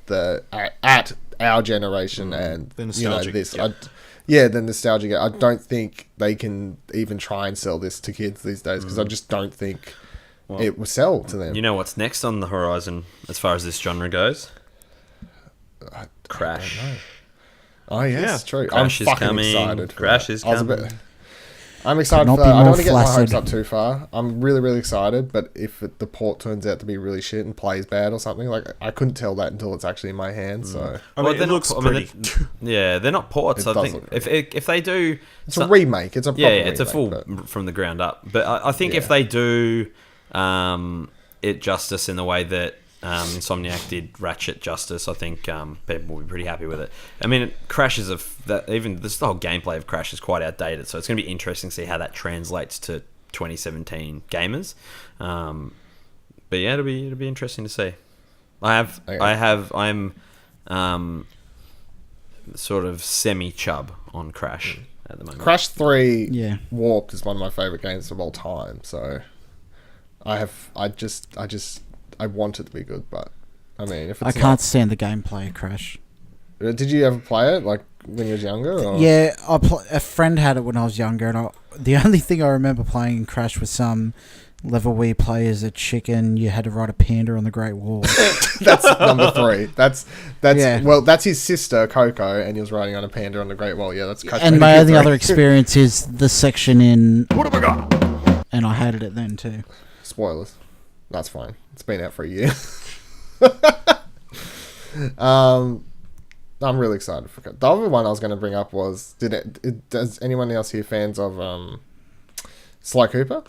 [SPEAKER 2] at our generation and
[SPEAKER 3] the nostalgic.
[SPEAKER 2] This.
[SPEAKER 3] Yep.
[SPEAKER 2] The nostalgic. I don't think they can even try and sell this to kids these days because I just don't think it will sell to them.
[SPEAKER 1] You know what's next on the horizon as far as this genre goes? Crash.
[SPEAKER 2] I don't know. Oh yes, true.
[SPEAKER 1] Crash
[SPEAKER 2] I'm
[SPEAKER 1] is
[SPEAKER 2] fucking
[SPEAKER 1] coming.
[SPEAKER 2] excited.
[SPEAKER 1] Crash is coming.
[SPEAKER 2] I'm excited
[SPEAKER 4] Could
[SPEAKER 2] for
[SPEAKER 4] not
[SPEAKER 2] that.
[SPEAKER 4] be
[SPEAKER 2] I don't
[SPEAKER 4] more
[SPEAKER 2] want to get my hopes
[SPEAKER 4] flaccid.
[SPEAKER 2] up too far. I'm really, really excited, but if the port turns out to be really shit and plays bad or something, like I couldn't tell that until it's actually in my hand. So
[SPEAKER 3] I mean, it looks pretty.
[SPEAKER 1] They're not ports.
[SPEAKER 2] It
[SPEAKER 1] I
[SPEAKER 2] does
[SPEAKER 1] think
[SPEAKER 2] look
[SPEAKER 1] if they do,
[SPEAKER 2] it's a remake. It's a proper
[SPEAKER 1] it's a
[SPEAKER 2] remake,
[SPEAKER 1] full
[SPEAKER 2] but-
[SPEAKER 1] from the ground up. But I think if they do it justice in the way that Insomniac did Ratchet justice, I think people will be pretty happy with it. I mean, Crash is even the whole gameplay of Crash is quite outdated, so it's going to be interesting to see how that translates to 2017 gamers. But yeah, it'll be interesting to see. I'm sort of semi-chub on Crash at the moment.
[SPEAKER 2] Crash 3
[SPEAKER 4] Yeah.
[SPEAKER 2] Warped is one of my favorite games of all time. So I want it to be good, but I mean, if it's
[SPEAKER 4] I can't stand the gameplay of Crash.
[SPEAKER 2] Did you ever play it like when you were younger? Or?
[SPEAKER 4] Yeah, a friend had it when I was younger, and the only thing I remember playing in Crash was some level where you play as a chicken. You had to ride a panda on the Great Wall.
[SPEAKER 2] That's number 3. That's
[SPEAKER 4] Yeah.
[SPEAKER 2] Well, that's his sister Coco, and he was riding on a panda on the Great Wall. Yeah, that's Crash.
[SPEAKER 4] And my only
[SPEAKER 2] Bandicoot
[SPEAKER 4] other
[SPEAKER 2] 3.
[SPEAKER 4] experience is the section in. What have I got? And I hated it then too.
[SPEAKER 2] Spoilers. That's fine. It's been out for a year. I'm really excited for it. The other one I was going to bring up was does anyone else here fans of Sly Cooper?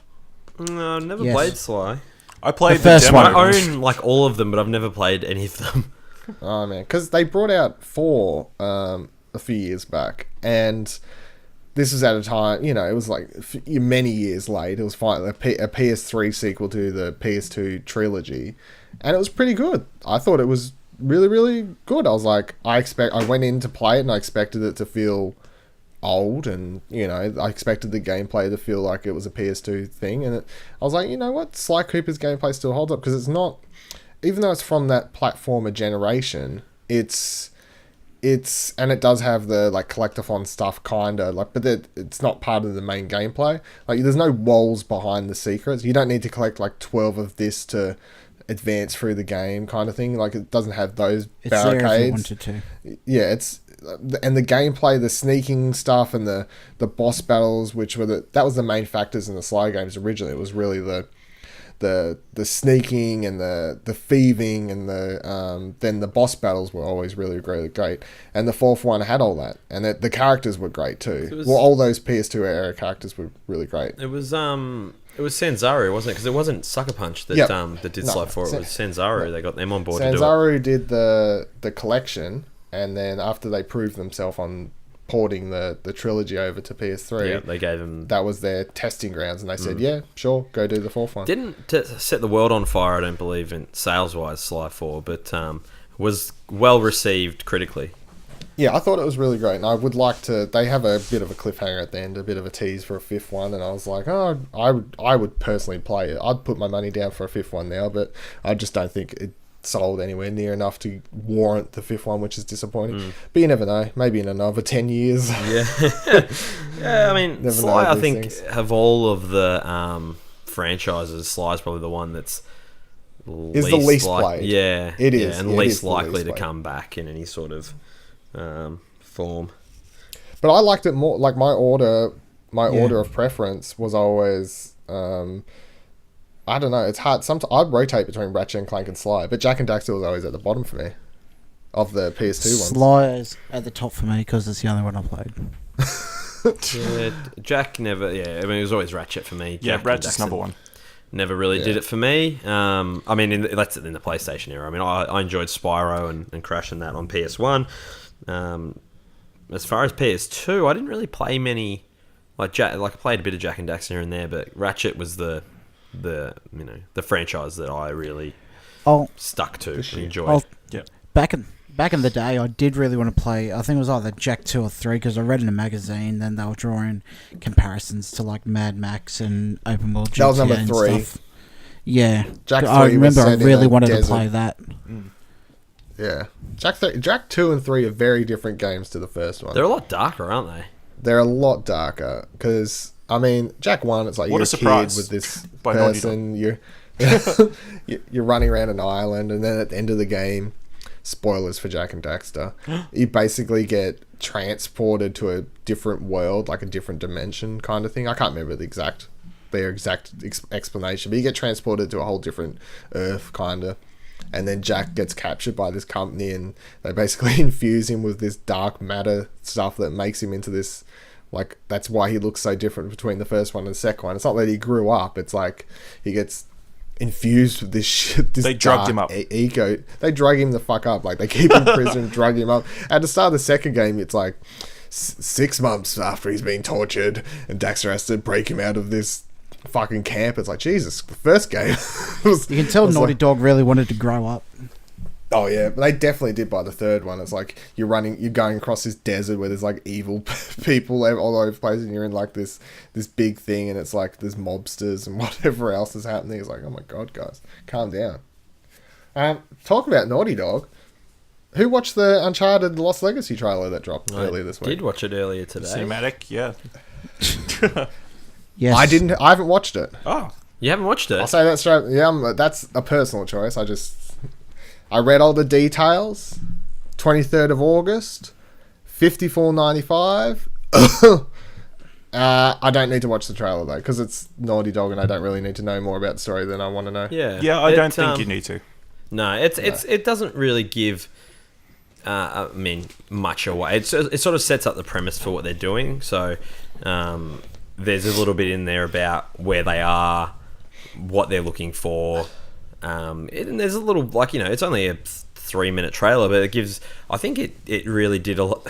[SPEAKER 1] No, I've never
[SPEAKER 4] Yes.
[SPEAKER 1] played Sly.
[SPEAKER 3] I played
[SPEAKER 4] The first
[SPEAKER 3] demo.
[SPEAKER 4] one.
[SPEAKER 1] I own like all of them, but I've never played any of them.
[SPEAKER 2] Oh man, because they brought out 4 a few years back, and this was at a time, it was like many years late. It was finally a PS3 sequel to the PS2 trilogy, and it was pretty good. I thought it was really, really good. I was like, I went in to play it, and I expected it to feel old, and I expected the gameplay to feel like it was a PS2 thing, and I was like, you know what, Sly Cooper's gameplay still holds up because it's not, even though it's from that platformer generation, it's and it does have the like collectathon stuff kinda like, but it's not part of the main gameplay. Like there's no walls behind the secrets. You don't need to collect like 12 of this to advance through the game kind of thing. Like it doesn't have those
[SPEAKER 4] It's there if you
[SPEAKER 2] barricades.
[SPEAKER 4] wanted to.
[SPEAKER 2] Yeah, it's and the gameplay, the sneaking stuff, and the boss battles, which were that was the main factors in the Sly games originally. It was really the sneaking and the thieving and then the boss battles were always really, really great. And the 4th one had all that, and the characters were great too. All those PS2 era characters were really great.
[SPEAKER 1] It was Sanzaru, wasn't it? Because it wasn't Sucker Punch that did Sly 4. It was Sanzaru. They got them on board to do it.
[SPEAKER 2] Sanzaru did the collection, and then after they proved themselves on porting the trilogy over to PS3,
[SPEAKER 1] Yeah, they gave him.
[SPEAKER 2] that was their testing grounds, and they said, yeah, sure, go do the 4th one.
[SPEAKER 1] Didn't set the world on fire, I don't believe, in sales-wise, Sly 4, but was well received critically.
[SPEAKER 2] Yeah, I thought it was really great, and I would like to. They have a bit of a cliffhanger at the end, a bit of a tease for a 5th one, and I was like, oh, I would personally play it. I'd put my money down for a 5th one now, but I just don't think it sold anywhere near enough to warrant the 5th one, which is disappointing. But you never know. Maybe in another 10 years.
[SPEAKER 1] Yeah, yeah. I mean,
[SPEAKER 2] Never
[SPEAKER 1] Sly,
[SPEAKER 2] know
[SPEAKER 1] I
[SPEAKER 2] these
[SPEAKER 1] think,
[SPEAKER 2] things.
[SPEAKER 1] of all of the franchises, Sly's probably the one that's
[SPEAKER 2] Is the least played.
[SPEAKER 1] Yeah,
[SPEAKER 2] It is.
[SPEAKER 1] yeah, and
[SPEAKER 2] It is
[SPEAKER 1] least
[SPEAKER 2] the
[SPEAKER 1] likely
[SPEAKER 2] least
[SPEAKER 1] to
[SPEAKER 2] played.
[SPEAKER 1] come back in any sort of form.
[SPEAKER 2] But I liked it more. Like my order of preference was always I don't know. It's hard. Sometimes I'd rotate between Ratchet and Clank and Sly, but Jack and Daxter was always at the bottom for me of the PS2 ones.
[SPEAKER 4] Sly is at the top for me because it's the only one I played.
[SPEAKER 1] Yeah, Jack never. Yeah, I mean, it was always Ratchet for me.
[SPEAKER 3] Yeah,
[SPEAKER 1] Jack and
[SPEAKER 3] Ratchet's
[SPEAKER 1] Daxter
[SPEAKER 3] number one.
[SPEAKER 1] Never really did it for me. I mean, that's in the PlayStation era. I mean, I enjoyed Spyro and Crash and that on PS1. As far as PS2, I didn't really play many. I played a bit of Jack and Daxter in there, but Ratchet was the franchise that I really stuck to and enjoyed.
[SPEAKER 3] Yeah.
[SPEAKER 4] Back in the day, I did really want to play. I think it was either Jack 2 or 3 because I read in a magazine. Then they were drawing comparisons to like Mad Max and Open World GTA.
[SPEAKER 2] That was number
[SPEAKER 4] and
[SPEAKER 2] 3.
[SPEAKER 4] Stuff. Yeah,
[SPEAKER 2] Jack 3
[SPEAKER 4] I remember I
[SPEAKER 2] was set
[SPEAKER 4] really
[SPEAKER 2] in a
[SPEAKER 4] wanted
[SPEAKER 2] desert.
[SPEAKER 4] to play that.
[SPEAKER 2] Yeah, Jack 2 and 3 are very different games to the first one.
[SPEAKER 1] They're a lot darker, aren't they?
[SPEAKER 2] They're a lot darker because I mean, Jack 1, it's like
[SPEAKER 3] What
[SPEAKER 2] you're
[SPEAKER 3] a surprise
[SPEAKER 2] kid with this
[SPEAKER 3] by Naughty
[SPEAKER 2] person, you're running around an island, and then at the end of the game, spoilers for Jack and Daxter, you basically get transported to a different world, like a different dimension kind of thing. I can't remember their exact explanation, but you get transported to a whole different Earth, kind of. And then Jack gets captured by this company, and they basically infuse him with this dark matter stuff that makes him into this, like, that's why he looks so different between the first one and the second one. It's not that he grew up, it's like he gets infused with this shit. This
[SPEAKER 3] They drugged
[SPEAKER 2] dark
[SPEAKER 3] him up.
[SPEAKER 2] Ego. They drug him the fuck up. Like, they keep him in prison, drug him up. At the start of the second game, it's like 6 months after he's been tortured, and Daxter has to break him out of this fucking camp. It's like, Jesus, the first game was,
[SPEAKER 4] You can tell Naughty Dog really wanted to grow up.
[SPEAKER 2] oh yeah, but they definitely did by the third one. It's like you're going across this desert where there's like evil people all over the place, and you're in like this big thing, and it's like there's mobsters and whatever else is happening. It's like, oh my god, guys, calm down. Talking about Naughty Dog, who watched the Uncharted Lost Legacy trailer that dropped earlier this week?
[SPEAKER 1] I did watch it earlier today.
[SPEAKER 3] Cinematic, yeah.
[SPEAKER 4] Yes,
[SPEAKER 2] I haven't watched it.
[SPEAKER 3] Oh,
[SPEAKER 1] You haven't watched it?
[SPEAKER 2] I'll say that straight. Yeah, that's a personal choice. I read all the details. 23rd of August, $54.95. I don't need to watch the trailer though, because it's Naughty Dog, and I don't really need to know more about the story than I want to know.
[SPEAKER 3] yeah, I don't think you need to.
[SPEAKER 1] No, it doesn't really give. I mean, much away. It sort of sets up the premise for what they're doing. So there's a little bit in there about where they are, what they're looking for. And there's a little, like, you know, it's only a 3-minute trailer, but it gives. I think it really did a lot.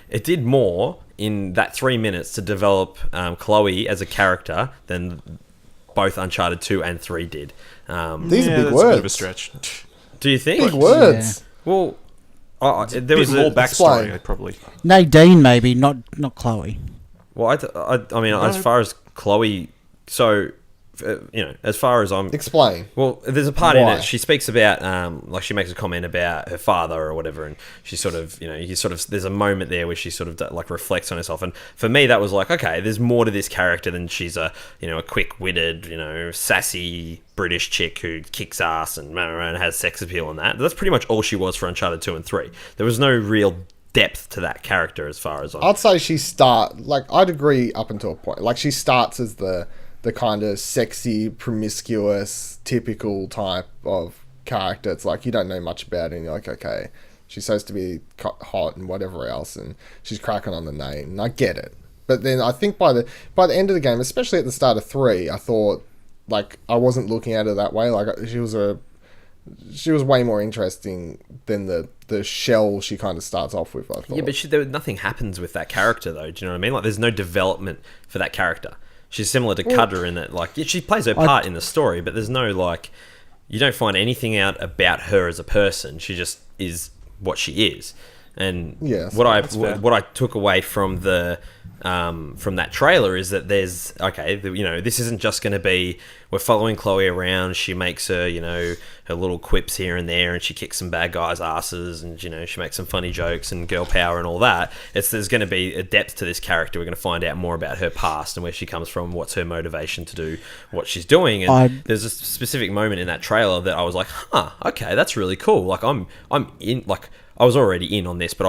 [SPEAKER 1] It did more in that 3 minutes to develop Chloe as a character than both Uncharted 2 and 3 did.
[SPEAKER 2] These are big
[SPEAKER 3] that's a
[SPEAKER 2] words.
[SPEAKER 3] bit of a stretch.
[SPEAKER 1] Do you think?
[SPEAKER 2] Big words.
[SPEAKER 1] Well, there
[SPEAKER 3] There
[SPEAKER 1] was
[SPEAKER 3] was more
[SPEAKER 1] a
[SPEAKER 3] backstory,
[SPEAKER 2] explain.
[SPEAKER 3] probably.
[SPEAKER 4] Nadine maybe, not Chloe.
[SPEAKER 1] Well, I mean, as far as Chloe, so you know, as far as I'm
[SPEAKER 2] Explain.
[SPEAKER 1] well, there's a part in
[SPEAKER 2] Why?
[SPEAKER 1] it. She speaks about, like, she makes a comment about her father or whatever, and she sort of, you know, there's a moment there where she sort of like reflects on herself, and for me that was like, okay, there's more to this character than she's a quick-witted, sassy British chick who kicks ass and has sex appeal and that. That's pretty much all she was for Uncharted 2 and 3. There was no real depth to that character as far as
[SPEAKER 2] I'd say I'd agree up until a point. Like, she starts as the kind of sexy, promiscuous, typical type of character. It's like you don't know much about it, and you're like, okay, she's supposed to be hot and whatever else, and she's cracking on the name, and I get it. But then I think by the end of the game, especially at the start of 3, I thought, like, I wasn't looking at her that way. Like, she was way more interesting than the shell she kind of starts off with, I thought.
[SPEAKER 1] Yeah, but nothing happens with that character though. Do you know what I mean? Like, there's no development for that character. She's similar to Cutter in that, like, she plays her part in the story, but there's no, like, you don't find anything out about her as a person. She just is what she is. And
[SPEAKER 2] Yes,
[SPEAKER 1] what I took away from from that trailer is that there's, okay, this isn't just going to be, we're following Chloe around, she makes her, her little quips here and there, and she kicks some bad guys' asses, and, she makes some funny jokes and girl power and all that. There's going to be a depth to this character. We're going to find out more about her past and where she comes from, what's her motivation to do what she's doing. And there's a specific moment in that trailer that I was like, okay, that's really cool. Like, I'm in, like, I was already in on this, but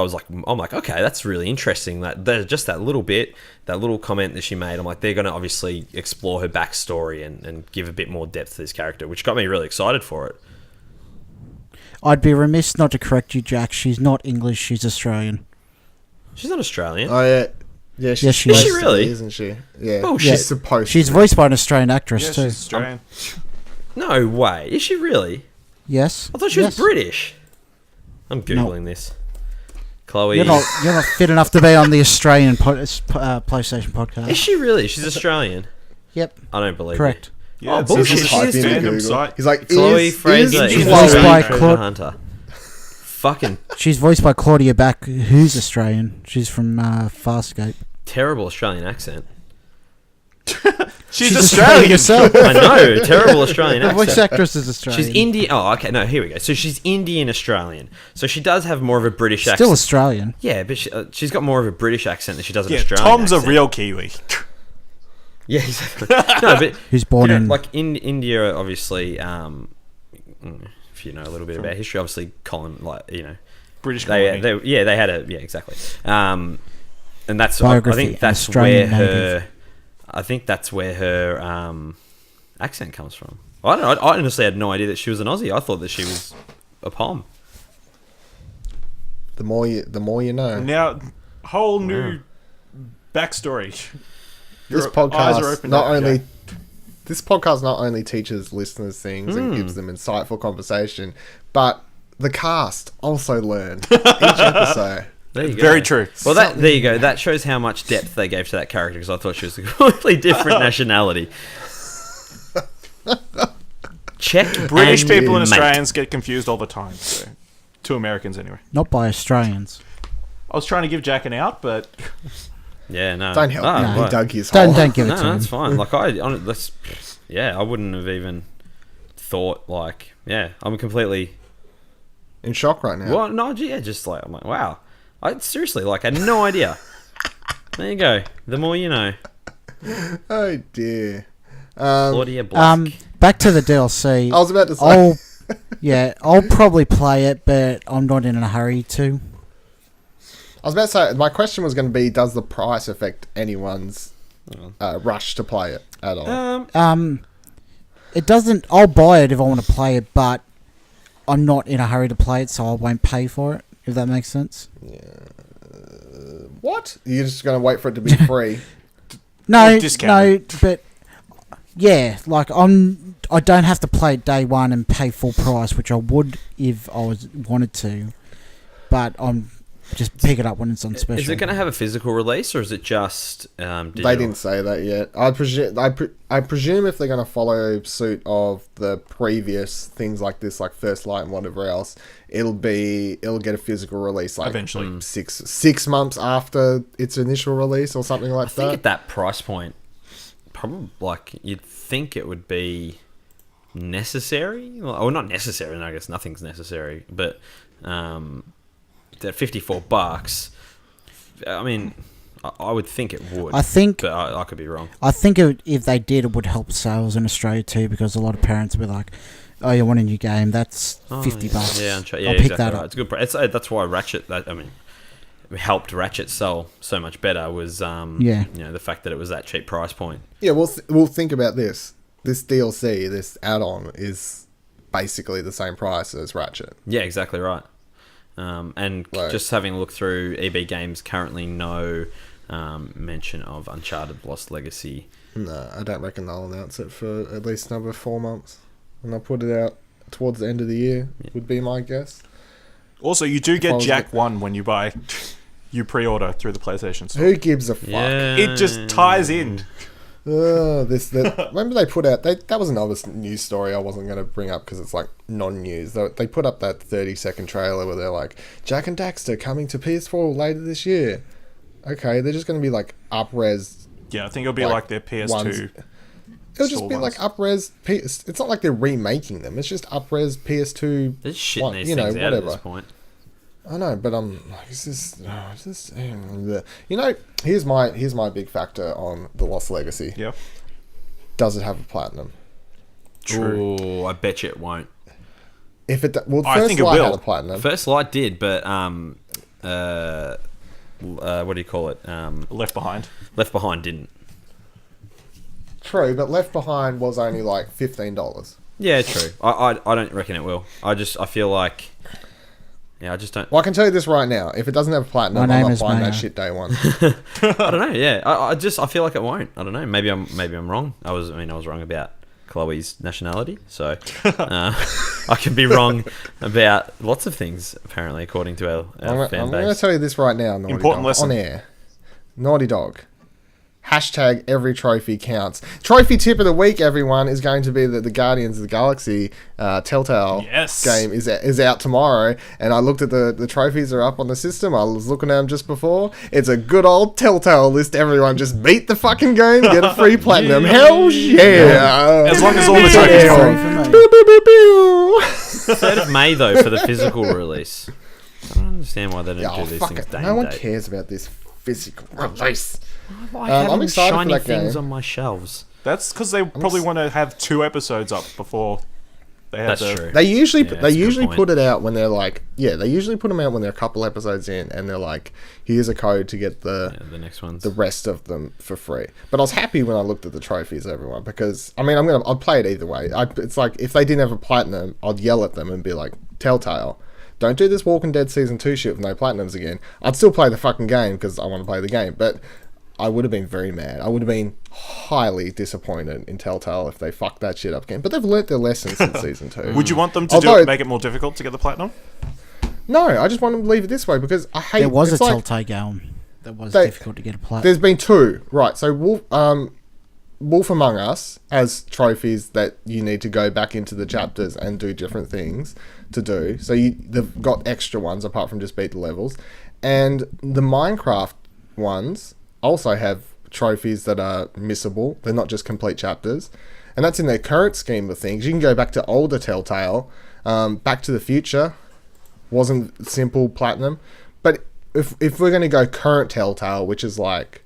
[SPEAKER 1] I'm like, okay, that's really interesting. That there's just that little bit, that little comment that she made. I'm like, they're going to obviously explore her backstory and give a bit more depth to this character, which got me really excited for it.
[SPEAKER 4] I'd be remiss not to correct you, Jack. She's not English. She's Australian.
[SPEAKER 1] She's not Australian.
[SPEAKER 2] Oh yeah, yeah.
[SPEAKER 4] Yes, she is.
[SPEAKER 1] Is she really?
[SPEAKER 2] Isn't she? Yeah.
[SPEAKER 1] Oh,
[SPEAKER 2] she's
[SPEAKER 1] shit.
[SPEAKER 2] supposed.
[SPEAKER 4] She's
[SPEAKER 2] to.
[SPEAKER 4] voiced by an Australian actress
[SPEAKER 3] Yeah,
[SPEAKER 4] too.
[SPEAKER 3] she's Australian.
[SPEAKER 1] No way. Is she really?
[SPEAKER 4] Yes.
[SPEAKER 1] I thought she was
[SPEAKER 4] Yes.
[SPEAKER 1] British. I'm googling this. Chloe.
[SPEAKER 4] You're not fit enough to be on the Australian PlayStation podcast.
[SPEAKER 1] Is she really? She's Australian.
[SPEAKER 4] Yep.
[SPEAKER 1] I don't believe
[SPEAKER 4] Correct.
[SPEAKER 1] it.
[SPEAKER 3] Yeah,
[SPEAKER 1] Oh,
[SPEAKER 3] it's a
[SPEAKER 1] bullshit.
[SPEAKER 3] British
[SPEAKER 1] She is
[SPEAKER 2] Type into
[SPEAKER 3] fandom
[SPEAKER 2] Google.
[SPEAKER 3] site.
[SPEAKER 2] He's like,
[SPEAKER 1] Chloe Fraser.
[SPEAKER 2] is
[SPEAKER 4] She's
[SPEAKER 2] Chloe-
[SPEAKER 4] voiced by
[SPEAKER 1] Treasure
[SPEAKER 4] Claude-
[SPEAKER 1] Hunter. Fucking
[SPEAKER 4] She's voiced by Claudia Back, who's Australian. She's from Farscape.
[SPEAKER 1] terrible Australian accent.
[SPEAKER 3] She's Australian.
[SPEAKER 4] herself.
[SPEAKER 1] I know, terrible Australian
[SPEAKER 4] The voice
[SPEAKER 1] accent.
[SPEAKER 4] actress is Australian.
[SPEAKER 1] She's Indian. Oh, okay. No, here we go. So she's Indian Australian. So she does have more of a British accent.
[SPEAKER 4] Still Australian.
[SPEAKER 1] Yeah, but she's got more of a British accent than she does an
[SPEAKER 3] Yeah,
[SPEAKER 1] Australian
[SPEAKER 3] Tom's
[SPEAKER 1] accent.
[SPEAKER 3] a real Kiwi.
[SPEAKER 1] Yeah, exactly. No, but
[SPEAKER 4] Who's born in...
[SPEAKER 1] like in India, obviously. If you know a little bit about history, obviously,
[SPEAKER 3] British colony.
[SPEAKER 1] they had a exactly. And that's
[SPEAKER 4] Biography,
[SPEAKER 1] I think
[SPEAKER 4] an
[SPEAKER 1] that's
[SPEAKER 4] Australian
[SPEAKER 1] where
[SPEAKER 4] native.
[SPEAKER 1] her accent comes from. I don't know. I honestly had no idea that she was an Aussie. I thought that she was a Pom.
[SPEAKER 2] The more you know.
[SPEAKER 3] Now, whole new backstory.
[SPEAKER 2] This
[SPEAKER 3] Your eyes are
[SPEAKER 2] podcast
[SPEAKER 3] opened
[SPEAKER 2] not
[SPEAKER 3] up,
[SPEAKER 2] only
[SPEAKER 3] Jack.
[SPEAKER 2] this podcast not only teaches listeners things and gives them insightful conversation, but the cast also learn each episode.
[SPEAKER 1] There you go.
[SPEAKER 3] Very true.
[SPEAKER 1] Well, there you go. That shows how much depth they gave to that character because I thought she was a completely different nationality. Check
[SPEAKER 3] British
[SPEAKER 1] and
[SPEAKER 3] people and
[SPEAKER 1] mate.
[SPEAKER 3] Australians get confused all the time. So, to Americans anyway.
[SPEAKER 4] Not by Australians.
[SPEAKER 3] I was trying to give Jack an out, but
[SPEAKER 1] Yeah, no.
[SPEAKER 2] Don't help
[SPEAKER 1] Oh,
[SPEAKER 2] him.
[SPEAKER 1] well,
[SPEAKER 2] He dug his hole.
[SPEAKER 4] Don't give it
[SPEAKER 1] No,
[SPEAKER 4] to
[SPEAKER 1] no,
[SPEAKER 4] him.
[SPEAKER 1] that's fine. Like I wouldn't have even thought like, I'm completely.
[SPEAKER 2] In shock right now.
[SPEAKER 1] Well, no, yeah, just like I'm like, wow. I seriously like I had no idea. There you go. The more you know.
[SPEAKER 2] Oh dear.
[SPEAKER 1] Claudia Black.
[SPEAKER 4] Back to the DLC.
[SPEAKER 2] I was about to say.
[SPEAKER 4] I'll probably play it, but I'm not in a hurry to.
[SPEAKER 2] I was about to say. My question was going to be: does the price affect anyone's rush to play it at all?
[SPEAKER 4] It doesn't. I'll buy it if I want to play it, but I'm not in a hurry to play it, so I won't pay for it. If that makes sense.
[SPEAKER 2] What? You're just going to wait for it to be free?
[SPEAKER 4] No,
[SPEAKER 3] discounted.
[SPEAKER 4] but yeah, like I don't have to play it day one and pay full price, which I would if I wanted to. But I'm just pick it up when it's on special.
[SPEAKER 1] Is it going to have a physical release or is it just digital?
[SPEAKER 2] They didn't say that yet. I presume if they're going to follow suit of the previous things like this, like First Light and whatever else, it'll get a physical release like
[SPEAKER 3] Eventually.
[SPEAKER 2] 6 months after its initial release or something like
[SPEAKER 1] I think
[SPEAKER 2] that.
[SPEAKER 1] at that price point, probably like you'd think it would be necessary. Well, not necessary. I guess nothing's necessary, but at $54, I mean, I would think it would.
[SPEAKER 4] I think,
[SPEAKER 1] but I could be wrong.
[SPEAKER 4] I think if they did, it would help sales in Australia too, because a lot of parents would be like, "Oh, you want a new game? That's $50.
[SPEAKER 1] Yeah,
[SPEAKER 4] I'll
[SPEAKER 1] exactly
[SPEAKER 4] pick that
[SPEAKER 1] right.
[SPEAKER 4] up."
[SPEAKER 1] It's a good price. That's why Ratchet. Helped Ratchet sell so much better was the fact that it was that cheap price point.
[SPEAKER 2] Yeah, we'll think about this. This DLC, this add-on, is basically the same price as Ratchet.
[SPEAKER 1] Yeah, exactly right. Just having a look through, EB Games currently no mention of Uncharted Lost Legacy.
[SPEAKER 2] No, I don't reckon they'll announce it for at least another 4 months. And I'll put it out towards the end of the year, would be my guess.
[SPEAKER 3] Also, you do
[SPEAKER 2] I
[SPEAKER 3] get
[SPEAKER 2] was
[SPEAKER 3] Jack 1 when you buy... You pre-order through the PlayStation Store.
[SPEAKER 2] Who gives a fuck?
[SPEAKER 1] Yeah.
[SPEAKER 3] It just ties in.
[SPEAKER 2] Remember they put out... that was another news story I wasn't going to bring up because it's like non-news. They put up that 30-second trailer where they're like, Jack and Daxter coming to PS4 later this year. Okay, they're just going to be like up-res...
[SPEAKER 3] Yeah, I think it'll be like their PS2.
[SPEAKER 2] ones. It'll just be like up-res... It's not like they're remaking them. It's just up-res PS2...
[SPEAKER 1] They're just shitting these things out at this point.
[SPEAKER 2] I know, but I'm like, here's my big factor on the Lost Legacy.
[SPEAKER 3] Yeah.
[SPEAKER 2] Does it have a platinum?
[SPEAKER 3] True.
[SPEAKER 1] Ooh, I bet you it won't.
[SPEAKER 2] If it well,
[SPEAKER 3] I
[SPEAKER 2] First
[SPEAKER 3] think it
[SPEAKER 2] Light
[SPEAKER 3] will.
[SPEAKER 2] had a platinum.
[SPEAKER 1] First Light did, but what do you call it?
[SPEAKER 3] Left Behind.
[SPEAKER 1] Left Behind didn't.
[SPEAKER 2] True, but Left Behind was only like $15.
[SPEAKER 1] Yeah, true. I don't reckon it will. I feel like... Yeah, I just don't...
[SPEAKER 2] Well, I can tell you this right now. If it doesn't have a platinum,
[SPEAKER 4] My
[SPEAKER 2] I'm
[SPEAKER 4] name
[SPEAKER 2] not
[SPEAKER 4] is
[SPEAKER 2] buying
[SPEAKER 4] Maya.
[SPEAKER 2] that shit day one.
[SPEAKER 1] I don't know, yeah. I feel like it won't. I don't know. Maybe I'm wrong. I was wrong about Chloe's nationality, so I could be wrong about lots of things, apparently, according to our fan
[SPEAKER 2] I'm going
[SPEAKER 1] base.
[SPEAKER 2] to tell you this right now, Naughty
[SPEAKER 3] Important
[SPEAKER 2] Dog,
[SPEAKER 3] lesson.
[SPEAKER 2] on air. Naughty Dog. Hashtag every trophy counts. Trophy tip of the week, everyone, is going to be that the Guardians of the Galaxy Telltale
[SPEAKER 3] Yes.
[SPEAKER 2] game is out tomorrow. And I looked at the trophies are up on the system. I was looking at them just before. It's a good old Telltale list, everyone. Just beat the fucking game, get a free platinum. Hell yeah!
[SPEAKER 3] As long as all the
[SPEAKER 2] Yeah.
[SPEAKER 3] trophies are
[SPEAKER 4] Sorry
[SPEAKER 3] free.
[SPEAKER 4] for me.
[SPEAKER 2] Pew, pew, pew, pew.
[SPEAKER 1] 3rd of May, though, for the physical release. I don't understand why they don't
[SPEAKER 2] Oh,
[SPEAKER 1] do these
[SPEAKER 2] fuck
[SPEAKER 1] things
[SPEAKER 2] it.
[SPEAKER 1] day
[SPEAKER 2] No
[SPEAKER 1] and
[SPEAKER 2] one
[SPEAKER 1] date.
[SPEAKER 2] cares about this physical release.
[SPEAKER 1] I like
[SPEAKER 2] I'm
[SPEAKER 1] having
[SPEAKER 2] excited for
[SPEAKER 1] shiny
[SPEAKER 2] that
[SPEAKER 1] things
[SPEAKER 2] game.
[SPEAKER 1] on my shelves.
[SPEAKER 3] That's because they probably want to have 2 episodes up before they have
[SPEAKER 1] That's
[SPEAKER 3] the...
[SPEAKER 1] true.
[SPEAKER 2] They usually
[SPEAKER 1] Yeah, that's a good point.
[SPEAKER 2] put it out when they're like, they usually put them out when they're a couple episodes in, and they're like, here's a code to get
[SPEAKER 1] Yeah, the next ones.
[SPEAKER 2] the rest of them for free. But I was happy when I looked at the trophies, everyone, because I mean, I'd play it either way. It's like if they didn't have a platinum, I'd yell at them and be like, Telltale, don't do this Walking Dead season 2 shit with no platinums again. I'd still play the fucking game because I want to play the game, but I would have been very mad. I would have been highly disappointed in Telltale if they fucked that shit up again. But they've learnt their lesson since season 2.
[SPEAKER 3] Would you want them to
[SPEAKER 2] Although-
[SPEAKER 3] make it more difficult to get the platinum?
[SPEAKER 2] No, I just want them to leave it this way because I hate.
[SPEAKER 4] There was a
[SPEAKER 2] it's like-
[SPEAKER 4] Telltale game that was
[SPEAKER 2] They-
[SPEAKER 4] difficult to get a plat.
[SPEAKER 2] There's been 2, right? So Wolf Among Us has trophies that you need to go back into the chapters and do different things to do. So they've got extra ones apart from just beat the levels, and the Minecraft ones also have trophies that are missable. They're not just complete chapters, and that's in their current scheme of things. You can go back to older Telltale. Back to the Future wasn't simple platinum, but if we're going to go current Telltale, which is like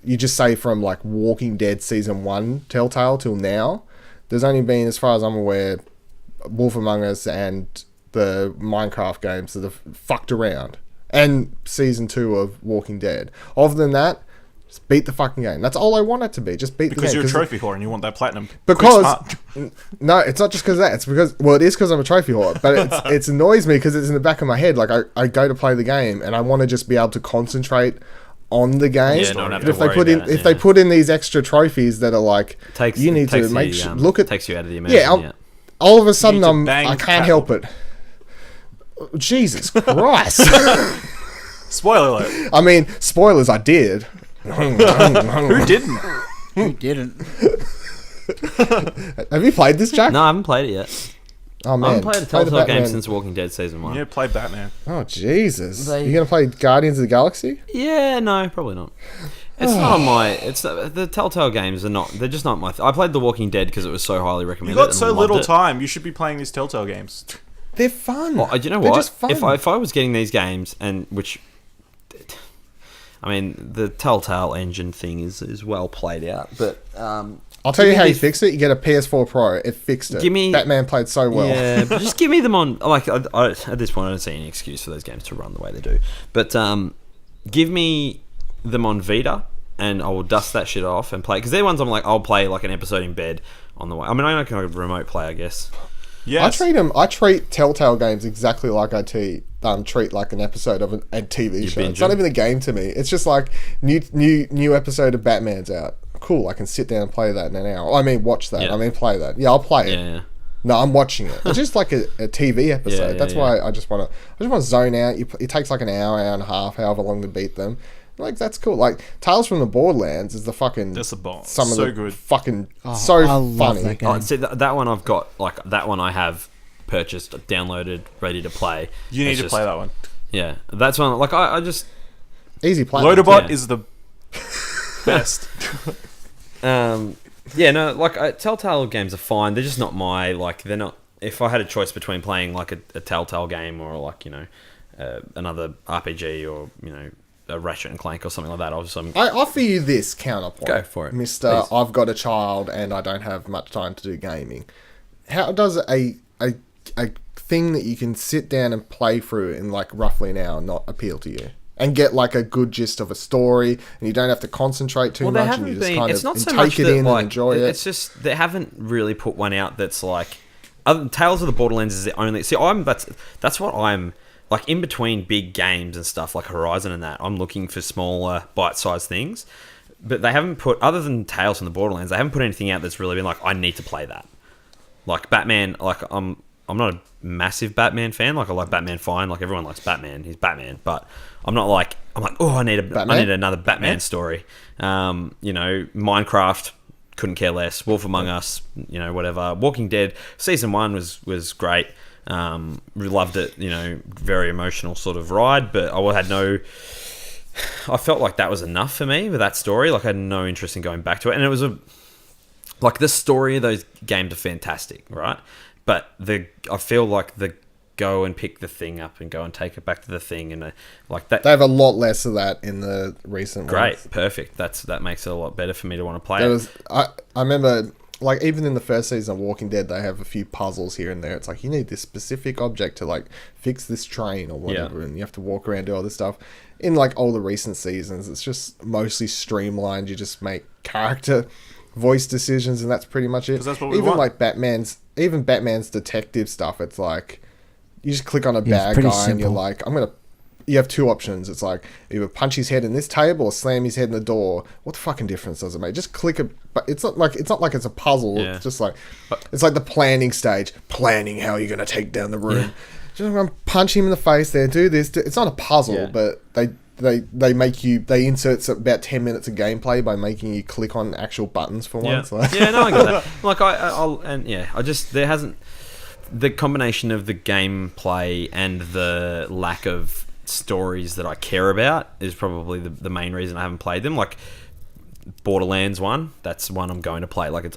[SPEAKER 2] you just say from like Walking Dead season 1 Telltale till now, there's only been, as far as I'm aware, Wolf Among Us and the Minecraft games that have fucked around, and season 2 of Walking Dead. Other than that, just beat the fucking game. That's all I want it to be. Just beat
[SPEAKER 3] Because
[SPEAKER 2] the game.
[SPEAKER 3] you're a trophy whore and you want that platinum.
[SPEAKER 2] Because
[SPEAKER 3] Quick, smart.
[SPEAKER 2] no, it's not just because that. It's because, well, it is because I'm a trophy whore, but it annoys me because it's in the back of my head. Like I go to play the game and I want to just be able to concentrate on the game.
[SPEAKER 1] Yeah, not have
[SPEAKER 2] but
[SPEAKER 1] to
[SPEAKER 2] if they
[SPEAKER 1] worry
[SPEAKER 2] put in
[SPEAKER 1] about it,
[SPEAKER 2] if they
[SPEAKER 1] yeah.
[SPEAKER 2] put in these extra trophies that are like you need to make look at
[SPEAKER 1] takes you out of the immersion.
[SPEAKER 2] yeah,
[SPEAKER 1] Yeah,
[SPEAKER 2] all of a sudden
[SPEAKER 3] need to
[SPEAKER 2] I
[SPEAKER 3] bang
[SPEAKER 2] can't help it. Jesus Christ!
[SPEAKER 3] Spoiler alert.
[SPEAKER 2] I mean, spoilers. I did.
[SPEAKER 3] Who didn't?
[SPEAKER 4] Who didn't?
[SPEAKER 2] Have you played this, Jack?
[SPEAKER 1] No, I haven't played it yet.
[SPEAKER 2] Oh man,
[SPEAKER 1] I haven't played a
[SPEAKER 2] Play the
[SPEAKER 1] Telltale game
[SPEAKER 2] Batman.
[SPEAKER 1] since Walking Dead season 1.
[SPEAKER 3] Yeah, play Batman.
[SPEAKER 2] Oh Jesus!
[SPEAKER 1] They-
[SPEAKER 2] You gonna play Guardians of the Galaxy?
[SPEAKER 1] Yeah, no, probably not. It's not on my. It's the Telltale games are not. They're just not my. I played The Walking Dead because it was so highly
[SPEAKER 3] You
[SPEAKER 1] recommended.
[SPEAKER 3] got
[SPEAKER 1] and
[SPEAKER 3] so
[SPEAKER 1] loved
[SPEAKER 3] little
[SPEAKER 1] it.
[SPEAKER 3] time. You should be playing these Telltale games.
[SPEAKER 2] They're fun.
[SPEAKER 1] Well, you know
[SPEAKER 2] They're
[SPEAKER 1] what?
[SPEAKER 2] just fun.
[SPEAKER 1] If I was getting these games and which, I mean, the Telltale engine thing is well played out, but
[SPEAKER 2] I'll tell you
[SPEAKER 1] give
[SPEAKER 2] how
[SPEAKER 1] me
[SPEAKER 2] you
[SPEAKER 1] these-
[SPEAKER 2] fixed it. You get a PS4 Pro. It fixed it.
[SPEAKER 1] Give me-
[SPEAKER 2] Batman played so well.
[SPEAKER 1] yeah, but just give me them on. Like at this point, I don't see any excuse for those games to run the way they do. But give me them on Vita, and I will dust that shit off and play. Because they're ones I'm like, I'll play like an episode in bed on the way. I mean, I can remote play, I guess.
[SPEAKER 3] Yes.
[SPEAKER 2] I treat Telltale games exactly like I treat like an episode of a TV show.
[SPEAKER 1] binge
[SPEAKER 2] It's not
[SPEAKER 1] them?
[SPEAKER 2] even a game to me. It's just like new episode of Batman's out. Cool, I can sit down and play that in an hour. I mean, watch that.
[SPEAKER 1] Yeah.
[SPEAKER 2] I mean, play that. Yeah, I'll play it.
[SPEAKER 1] Yeah.
[SPEAKER 2] No, I'm watching it. It's just like a TV episode.
[SPEAKER 1] yeah,
[SPEAKER 2] That's
[SPEAKER 1] yeah.
[SPEAKER 2] why I just want to zone out. It takes like an hour and a half, however long to beat them. Like, that's cool. Like, Tales from the Borderlands is the fucking...
[SPEAKER 3] That's a bomb.
[SPEAKER 2] Some of
[SPEAKER 3] So
[SPEAKER 2] the
[SPEAKER 3] good.
[SPEAKER 2] fucking...
[SPEAKER 4] Oh,
[SPEAKER 2] so
[SPEAKER 4] I love
[SPEAKER 2] funny.
[SPEAKER 4] that game.
[SPEAKER 1] Oh, see, that one I've got. Like that one I have purchased, downloaded, ready to play.
[SPEAKER 3] You need
[SPEAKER 1] It's
[SPEAKER 3] to
[SPEAKER 1] just-
[SPEAKER 3] play that one.
[SPEAKER 1] Yeah, that's one. Like I just.
[SPEAKER 2] Easy platinum.
[SPEAKER 3] Loaderbot
[SPEAKER 1] Yeah.
[SPEAKER 3] is the best.
[SPEAKER 1] Yeah, no, like Telltale games are fine. They're just not my like. They're not. If I had a choice between playing like a Telltale game or like another RPG or a Ratchet and Clank or something like that, obviously.
[SPEAKER 2] I offer you this counterpoint.
[SPEAKER 1] Go for it,
[SPEAKER 2] Mister.
[SPEAKER 1] please.
[SPEAKER 2] I've got a child and I don't have much time to do gaming. How does a thing that you can sit down and play through in like roughly an hour not appeal to you? And get like a good gist of a story, and you don't have to concentrate too much, and you just kind
[SPEAKER 1] it's
[SPEAKER 2] of
[SPEAKER 1] not so
[SPEAKER 2] take
[SPEAKER 1] much
[SPEAKER 2] it
[SPEAKER 1] that,
[SPEAKER 2] in
[SPEAKER 1] like,
[SPEAKER 2] and enjoy it.
[SPEAKER 1] It's just they haven't really put one out that's like Tales of the Borderlands is the only. See, that's what I'm like in between big games and stuff like Horizon and that. I'm looking for smaller, bite-sized things, but they haven't put, other than Tales from the Borderlands, they haven't put anything out that's really been like, I need to play that. Like Batman, like I'm not a massive Batman fan. Like I like Batman fine. Like everyone likes Batman. He's Batman, but I'm like, oh, I need another Batman story. Minecraft, couldn't care less. Wolf Among Us, whatever. Walking Dead season 1 was great. We loved it. Very emotional sort of ride, but I felt like that was enough for me with that story. Like I had no interest in going back to it, and it was the story of those games are fantastic, right? But I feel like the go and pick the thing up and go and take it back to the thing, and like that.
[SPEAKER 2] They have a lot less of that in the recent
[SPEAKER 1] Great,
[SPEAKER 2] ones.
[SPEAKER 1] perfect. That makes it a lot better for me to want to play it.
[SPEAKER 2] I remember, like, even in the first season of Walking Dead, they have a few puzzles here and there. It's like, you need this specific object to, like, fix this train or whatever, and you have to walk around, do all this stuff. In, like, all the recent seasons, it's just mostly streamlined. You just make character voice decisions, and that's pretty much it.
[SPEAKER 3] 'Cause that's what we
[SPEAKER 2] even,
[SPEAKER 3] want.
[SPEAKER 2] like, Batman's detective stuff, it's like, you just click on a
[SPEAKER 4] it's
[SPEAKER 2] bad
[SPEAKER 4] pretty
[SPEAKER 2] guy, and you're
[SPEAKER 4] simple.
[SPEAKER 2] like, you have two options. It's like either punch his head in this table or slam his head in the door. What the fucking difference does it make? Just click it. But it's not like it's a puzzle.
[SPEAKER 1] Yeah.
[SPEAKER 2] It's just like it's like the planning stage. Planning how you're gonna take down the room. Just punch him in the face. There, do this. It's not a puzzle, but they make you. They insert about 10 minutes of gameplay by making you click on actual buttons for once. Like.
[SPEAKER 1] Yeah, no, I get that. Like there hasn't. The combination of the gameplay and the lack of stories that I care about is probably the main reason I haven't played them. Like Borderlands 1, that's one I'm going to play. Like it's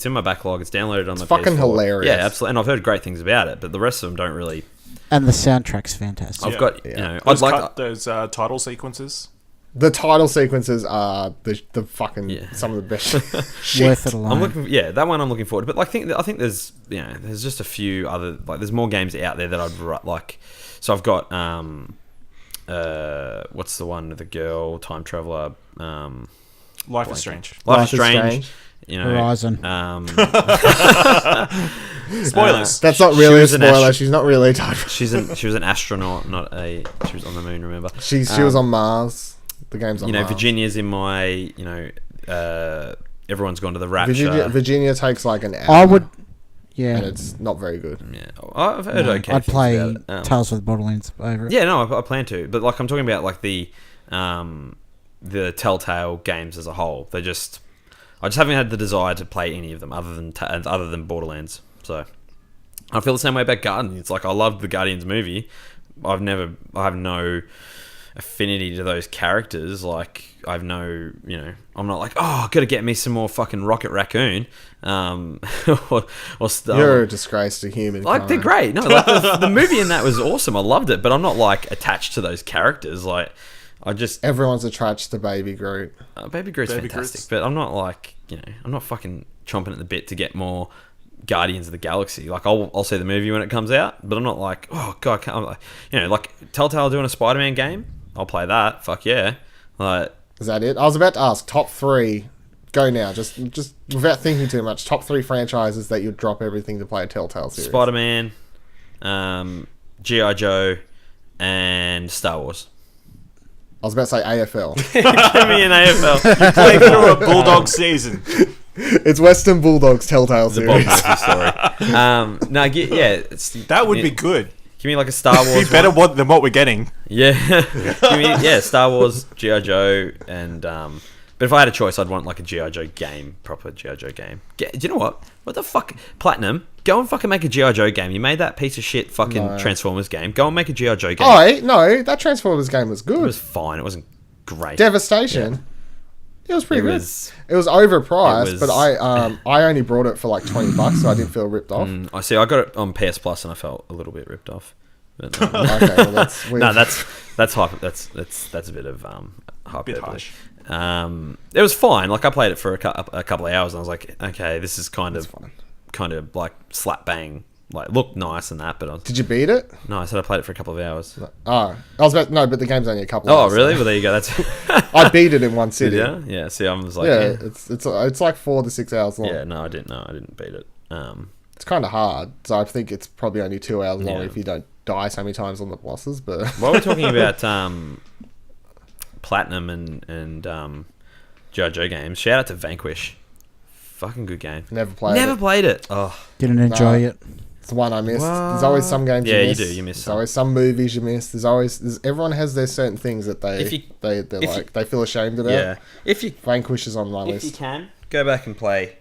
[SPEAKER 1] in my backlog. It's downloaded on my
[SPEAKER 2] fucking
[SPEAKER 1] PS4.
[SPEAKER 2] hilarious.
[SPEAKER 1] Yeah, absolutely. And I've heard great things about it, but the rest of them don't really.
[SPEAKER 4] And the soundtrack's fantastic.
[SPEAKER 1] I've got
[SPEAKER 3] those title sequences.
[SPEAKER 2] The title sequences are the fucking some of the best shit.
[SPEAKER 4] Worth it alone.
[SPEAKER 1] That one I'm looking forward to. But I think there's there's just a few other, like, there's more games out there that I'd like. So I've got what's the one with the girl time traveler?
[SPEAKER 3] Life is Strange.
[SPEAKER 1] Life is Strange.
[SPEAKER 4] Horizon.
[SPEAKER 3] Spoilers.
[SPEAKER 2] That's not really a spoiler. She's not really a type.
[SPEAKER 1] She was an astronaut, she was on the moon. Remember?
[SPEAKER 2] She was on Mars. The game's on Mars.
[SPEAKER 1] Virginia's in my everyone's gone to the Rapture.
[SPEAKER 2] Virginia takes like an hour.
[SPEAKER 4] I would. Yeah.
[SPEAKER 2] And it's not very good.
[SPEAKER 1] Yeah, I've heard okay.
[SPEAKER 4] I'd
[SPEAKER 1] things
[SPEAKER 4] play
[SPEAKER 1] about it.
[SPEAKER 4] Tales of the Borderlands over it.
[SPEAKER 1] Yeah, no, I plan to. But like I'm talking about like the Telltale games as a whole. I just haven't had the desire to play any of them other than Borderlands. So I feel the same way about Guardians. It's like I loved the Guardians movie. I have no affinity to those characters. Like I have no, I'm not like, oh, I've got to get me some more fucking Rocket Raccoon, or stuff.
[SPEAKER 2] You're a disgrace to humankind.
[SPEAKER 1] Like they're great. No, like the movie in that was awesome. I loved it, but I'm not like attached to those characters. Like
[SPEAKER 2] everyone's attached to Baby Groot.
[SPEAKER 1] Baby Groot's fantastic, but I'm not like I'm not fucking chomping at the bit to get more Guardians of the Galaxy. Like I'll see the movie when it comes out, but I'm not like, oh god, like Telltale doing a Spider-Man game. I'll play that. Fuck yeah. Like,
[SPEAKER 2] is that it? I was about to ask top 3. Go now, just without thinking too much. Top 3 franchises that you'd drop everything to play a Telltale series.
[SPEAKER 1] Spider-Man, G.I. Joe, and Star Wars.
[SPEAKER 2] I was about to say AFL.
[SPEAKER 1] Give me an AFL.
[SPEAKER 3] Play through a Bulldog season.
[SPEAKER 2] It's Western Bulldogs Telltale series.
[SPEAKER 3] That would be good.
[SPEAKER 1] Give me like a Star Wars.
[SPEAKER 3] Be better than what we're getting.
[SPEAKER 1] Yeah. Give me Star Wars, G.I. Joe, and but if I had a choice, I'd want like a G.I. Joe game, proper G.I. Joe game. Do you know what? What the fuck, Platinum? Go and fucking make a G.I. Joe game. You made that piece of shit fucking Transformers game. Go and make a G.I. Joe game.
[SPEAKER 2] Oh, no, that Transformers game was good.
[SPEAKER 1] It was fine. It wasn't great.
[SPEAKER 2] Devastation. Yeah. It was pretty good. It was overpriced, but I only brought it for like $20, so I didn't feel ripped off.
[SPEAKER 1] I see. I got it on PS Plus, and I felt a little bit ripped off. But,
[SPEAKER 2] okay, well that's weird.
[SPEAKER 1] No, that's hype. That's a bit of hyperbole.
[SPEAKER 3] harsh.
[SPEAKER 1] It was fine. Like I played it for a couple of hours, and I was like, okay, this is kind of like slap bang like looked nice and that, but
[SPEAKER 2] Did you beat it?
[SPEAKER 1] no, I said I played it for a couple of hours.
[SPEAKER 2] Oh, I was about no, but the game's only a couple.
[SPEAKER 1] Oh,
[SPEAKER 2] hours,
[SPEAKER 1] really?
[SPEAKER 2] so-
[SPEAKER 1] Well, there you go. That's
[SPEAKER 2] I beat it in one city.
[SPEAKER 1] yeah, yeah. See, I was like,
[SPEAKER 2] Yeah, it's like 4 to 6 hours long.
[SPEAKER 1] yeah. No, I didn't. No, I didn't beat it.
[SPEAKER 2] It's kind of hard, so I think it's probably only 2 hours long
[SPEAKER 1] Yeah.
[SPEAKER 2] if you don't die so many times on the bosses. But
[SPEAKER 1] While we're talking about Platinum and JoJo games, shout out to Vanquish. Fucking good game.
[SPEAKER 2] never played.
[SPEAKER 1] Never
[SPEAKER 2] it.
[SPEAKER 1] played it. Oh,
[SPEAKER 4] Didn't enjoy it.
[SPEAKER 2] It's the one I missed. There's always some games.
[SPEAKER 1] Yeah,
[SPEAKER 2] you
[SPEAKER 1] you
[SPEAKER 2] miss.
[SPEAKER 1] do, you miss
[SPEAKER 2] There's
[SPEAKER 1] some.
[SPEAKER 2] always some movies you miss. Everyone has their certain things that they
[SPEAKER 1] If you-
[SPEAKER 2] they're
[SPEAKER 1] if
[SPEAKER 2] like
[SPEAKER 1] you-
[SPEAKER 2] they feel ashamed about.
[SPEAKER 1] yeah. If you
[SPEAKER 2] Vanquish is on my
[SPEAKER 1] if you
[SPEAKER 2] list.
[SPEAKER 1] can go back and play.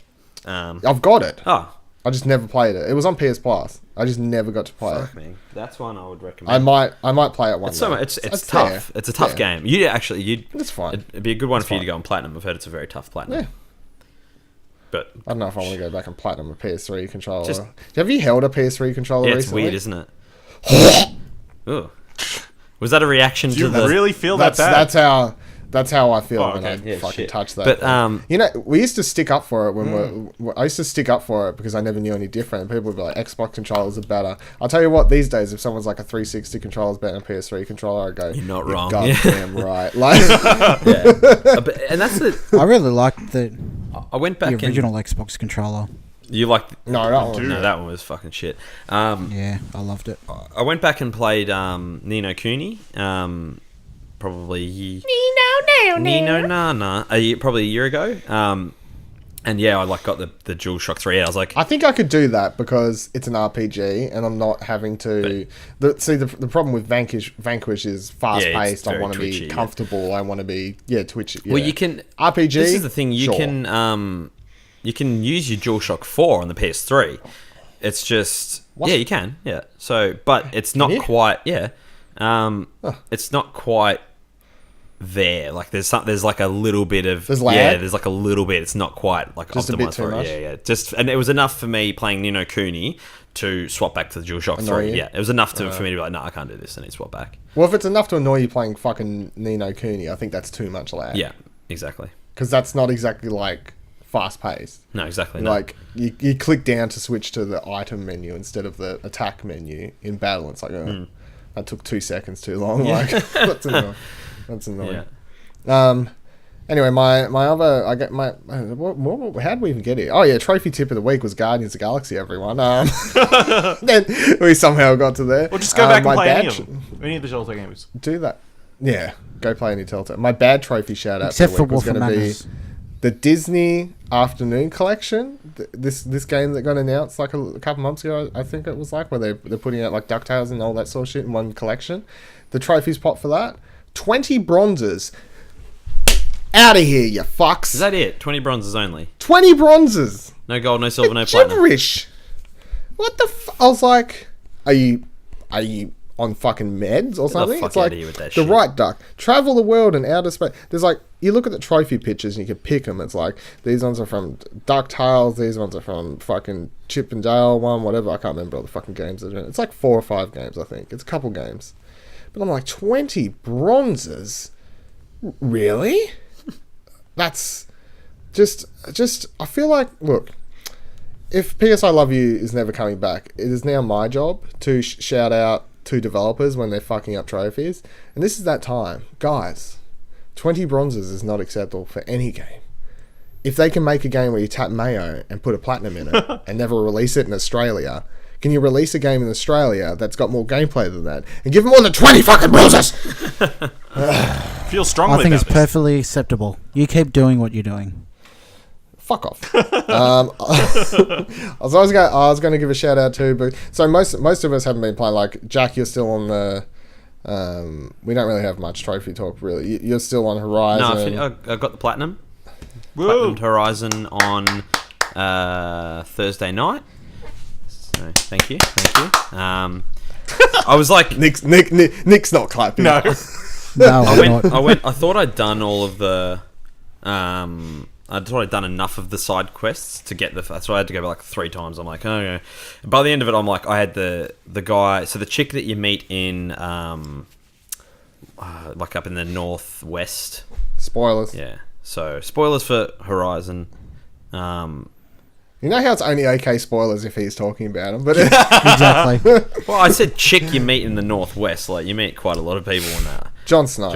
[SPEAKER 2] I've got it.
[SPEAKER 1] Oh,
[SPEAKER 2] I just never played it. It was on PS Plus. I just never got to play
[SPEAKER 1] fuck
[SPEAKER 2] it.
[SPEAKER 1] me. That's one I would recommend.
[SPEAKER 2] I might play it one
[SPEAKER 1] It's so
[SPEAKER 2] day.
[SPEAKER 1] much. It's
[SPEAKER 2] That's
[SPEAKER 1] tough.
[SPEAKER 2] fair.
[SPEAKER 1] It's a tough
[SPEAKER 2] Yeah.
[SPEAKER 1] game. You'd.
[SPEAKER 2] It's fine.
[SPEAKER 1] It'd be a good one
[SPEAKER 2] It's
[SPEAKER 1] for you to
[SPEAKER 2] fine.
[SPEAKER 1] go on platinum. I've heard it's a very tough platinum.
[SPEAKER 2] Yeah.
[SPEAKER 1] But
[SPEAKER 2] I don't know if I want to go back and platinum a PS3 controller.
[SPEAKER 1] Just-
[SPEAKER 2] Have you held a PS3 controller
[SPEAKER 1] yeah, it's
[SPEAKER 2] recently?
[SPEAKER 1] weird, isn't it? Ooh. Was that a reaction
[SPEAKER 3] Do
[SPEAKER 1] to
[SPEAKER 3] you
[SPEAKER 1] the?
[SPEAKER 3] really feel that
[SPEAKER 2] That's
[SPEAKER 3] bad?
[SPEAKER 2] that's how I feel
[SPEAKER 3] Oh,
[SPEAKER 2] when
[SPEAKER 3] okay.
[SPEAKER 2] I
[SPEAKER 1] Yeah,
[SPEAKER 2] fucking
[SPEAKER 1] shit.
[SPEAKER 2] touch that.
[SPEAKER 1] But,
[SPEAKER 2] you know, we used to stick up for it when I used to stick up for it because I never knew any different. People would be like, Xbox controllers are better. I'll tell you what, these days, if someone's like a 360 controller is better than a PS3 controller, I go,
[SPEAKER 1] You're not wrong."
[SPEAKER 2] Goddamn right. Like,
[SPEAKER 1] Yeah. And that's the.
[SPEAKER 4] I really liked the
[SPEAKER 1] I went back
[SPEAKER 4] original Xbox controller.
[SPEAKER 1] You liked?
[SPEAKER 2] no, that one.
[SPEAKER 1] No, that one was fucking shit.
[SPEAKER 4] Yeah, I loved it.
[SPEAKER 1] I went back and played Ni no Kuni. Probably probably a year ago. And yeah, I like got the DualShock 3 out. I was like,
[SPEAKER 2] I think I could do that because it's an RPG and I'm not having to. The problem with Vanquish is fast
[SPEAKER 1] Yeah, it's
[SPEAKER 2] paced. I
[SPEAKER 1] very
[SPEAKER 2] want to
[SPEAKER 1] twitchy,
[SPEAKER 2] be
[SPEAKER 1] yeah.
[SPEAKER 2] comfortable. I want to be twitchy. Yeah.
[SPEAKER 1] well, you can.
[SPEAKER 2] RPG.
[SPEAKER 1] This is the thing. You
[SPEAKER 2] Sure.
[SPEAKER 1] you can use your DualShock 4 on the PS3. It's just
[SPEAKER 2] What?
[SPEAKER 1] yeah, you can. Yeah. So, but it's not
[SPEAKER 2] you?
[SPEAKER 1] quite. Yeah. It's not quite there. Like there's like a little bit of
[SPEAKER 2] There's lag?
[SPEAKER 1] yeah. There's like a little bit. It's not quite like
[SPEAKER 2] Just a bit
[SPEAKER 1] optimized
[SPEAKER 2] too
[SPEAKER 1] for
[SPEAKER 2] much?
[SPEAKER 1] it. Yeah, yeah. Just and it was enough for me playing Ni no Kuni to swap back to the DualShock
[SPEAKER 2] Annoy
[SPEAKER 1] 3.
[SPEAKER 2] you?
[SPEAKER 1] Yeah, it was enough for me to be like, no, I can't do this. I need to swap back.
[SPEAKER 2] Well, if it's enough to annoy you playing fucking Ni no Kuni, I think that's too much lag.
[SPEAKER 1] Yeah, exactly.
[SPEAKER 2] Because that's not exactly like fast paced.
[SPEAKER 1] No, exactly. No.
[SPEAKER 2] Like you click down to switch to the item menu instead of the attack menu in battle. It's like that took 2 seconds too long. Like that's annoying. That's annoying.
[SPEAKER 1] Yeah.
[SPEAKER 2] Anyway, my other I get my how did we even get here? Oh yeah, trophy tip of the week was Guardians of the Galaxy. Everyone. Then we somehow got to there.
[SPEAKER 3] Well, just go back and
[SPEAKER 2] my
[SPEAKER 3] play any
[SPEAKER 2] bad
[SPEAKER 3] of them. Any of the Telltale games.
[SPEAKER 2] Do that. Yeah, go play any Telltale. My bad trophy shout out
[SPEAKER 4] Except for
[SPEAKER 2] the week was
[SPEAKER 4] Wolf
[SPEAKER 2] going to
[SPEAKER 4] Among
[SPEAKER 2] be
[SPEAKER 4] Us.
[SPEAKER 2] the Disney Afternoon Collection. This game that got announced like a couple months ago, I think it was like, where they're putting out like DuckTales and all that sort of shit in one collection. The trophies pot for that, 20 bronzes. Out of here, you fucks.
[SPEAKER 1] Is that it? 20 bronzes only.
[SPEAKER 2] 20 bronzes.
[SPEAKER 1] No gold, no silver, no platinum.
[SPEAKER 2] Gibberish. What the I was like, are you on fucking meds or something?
[SPEAKER 1] fuck
[SPEAKER 2] It's like
[SPEAKER 1] outta here with that
[SPEAKER 2] the
[SPEAKER 1] shit.
[SPEAKER 2] right duck. Travel the world in outer space. There's like, you look at the trophy pictures and you can pick them. It's like, these ones are from DuckTales, these ones are from fucking Chip and Dale one, whatever. I can't remember all the fucking games. It's like 4 or 5 games, I think. It's a couple games. But I'm like, 20 bronzes? Really? That's just I feel like, look, if PS I Love You is never coming back, it is now my job to shout out to developers when they're fucking up trophies. And this is that time. Guys, 20 bronzes is not acceptable for any game. If they can make a game where you tap Mayo and put a platinum in it and never release it in Australia, can you release a game in Australia that's got more gameplay than that and give them more than 20 fucking bronzes?
[SPEAKER 3] Feel strongly
[SPEAKER 4] I think it's
[SPEAKER 3] about this.
[SPEAKER 4] perfectly acceptable. You keep doing what you're doing.
[SPEAKER 2] Fuck off. I was going to give a shout out too, but so most of us haven't been playing. Like Jack, you're still on the. We don't really have much trophy talk, really. You're still on Horizon.
[SPEAKER 1] No, I got the platinum.
[SPEAKER 3] Woo!
[SPEAKER 1] Platinumed Horizon on Thursday night. So thank you. I was like,
[SPEAKER 2] Nick's not clapping.
[SPEAKER 3] No.
[SPEAKER 4] No, I'm not.
[SPEAKER 1] I thought I'd done all of the. I thought I'd done enough of the side quests to get that's why I had to go like 3 times. I'm like, oh yeah. By the end of it, I'm like, I had the guy. So the chick that you meet in, like up in the northwest.
[SPEAKER 2] Spoilers.
[SPEAKER 1] Yeah. So spoilers for Horizon.
[SPEAKER 2] You know how it's only okay spoilers if he's talking about them, but
[SPEAKER 4] Exactly.
[SPEAKER 1] Well, I said chick you meet in the Northwest. Like, you meet quite a lot of people in that.
[SPEAKER 2] Jon Snow.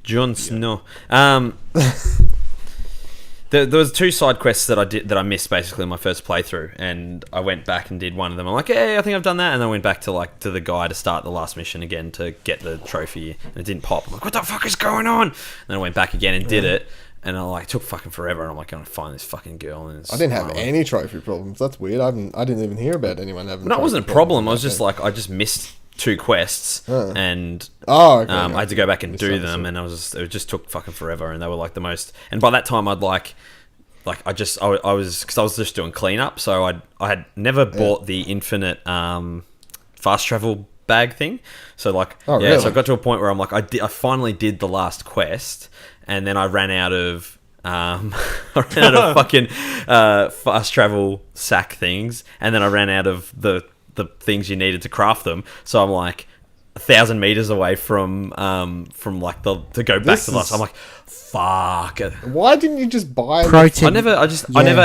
[SPEAKER 1] Jon Snow. There was 2 side quests that I missed basically in my first playthrough, and I went back and did one of them. I'm like, hey, I think I've done that, and then I went back to the guy to start the last mission again to get the trophy, and it didn't pop. I'm like, what the fuck is going on? And then I went back again and did it, and it took fucking forever, and I'm like, I'm gonna find this fucking girl. And
[SPEAKER 2] I didn't have any trophy problems. That's weird. I didn't even hear about anyone having.
[SPEAKER 1] No, it wasn't a problem. I was just like, I just missed 2 quests, and
[SPEAKER 2] okay,
[SPEAKER 1] I had to go back and do them, and it just took fucking forever, and they were like the most. And by that time, I'd I was because I was just doing cleanup, so I had never bought the infinite fast travel bag thing. So
[SPEAKER 2] really?
[SPEAKER 1] So I got to a point where I'm like, I finally did the last quest, and then I ran out of fucking fast travel sack things, and then I ran out of the things you needed to craft them. So I'm like 1,000 meters away from to go back to the last. I'm like, fuck.
[SPEAKER 2] Why didn't you just buy?
[SPEAKER 4] Pro tip.
[SPEAKER 1] I never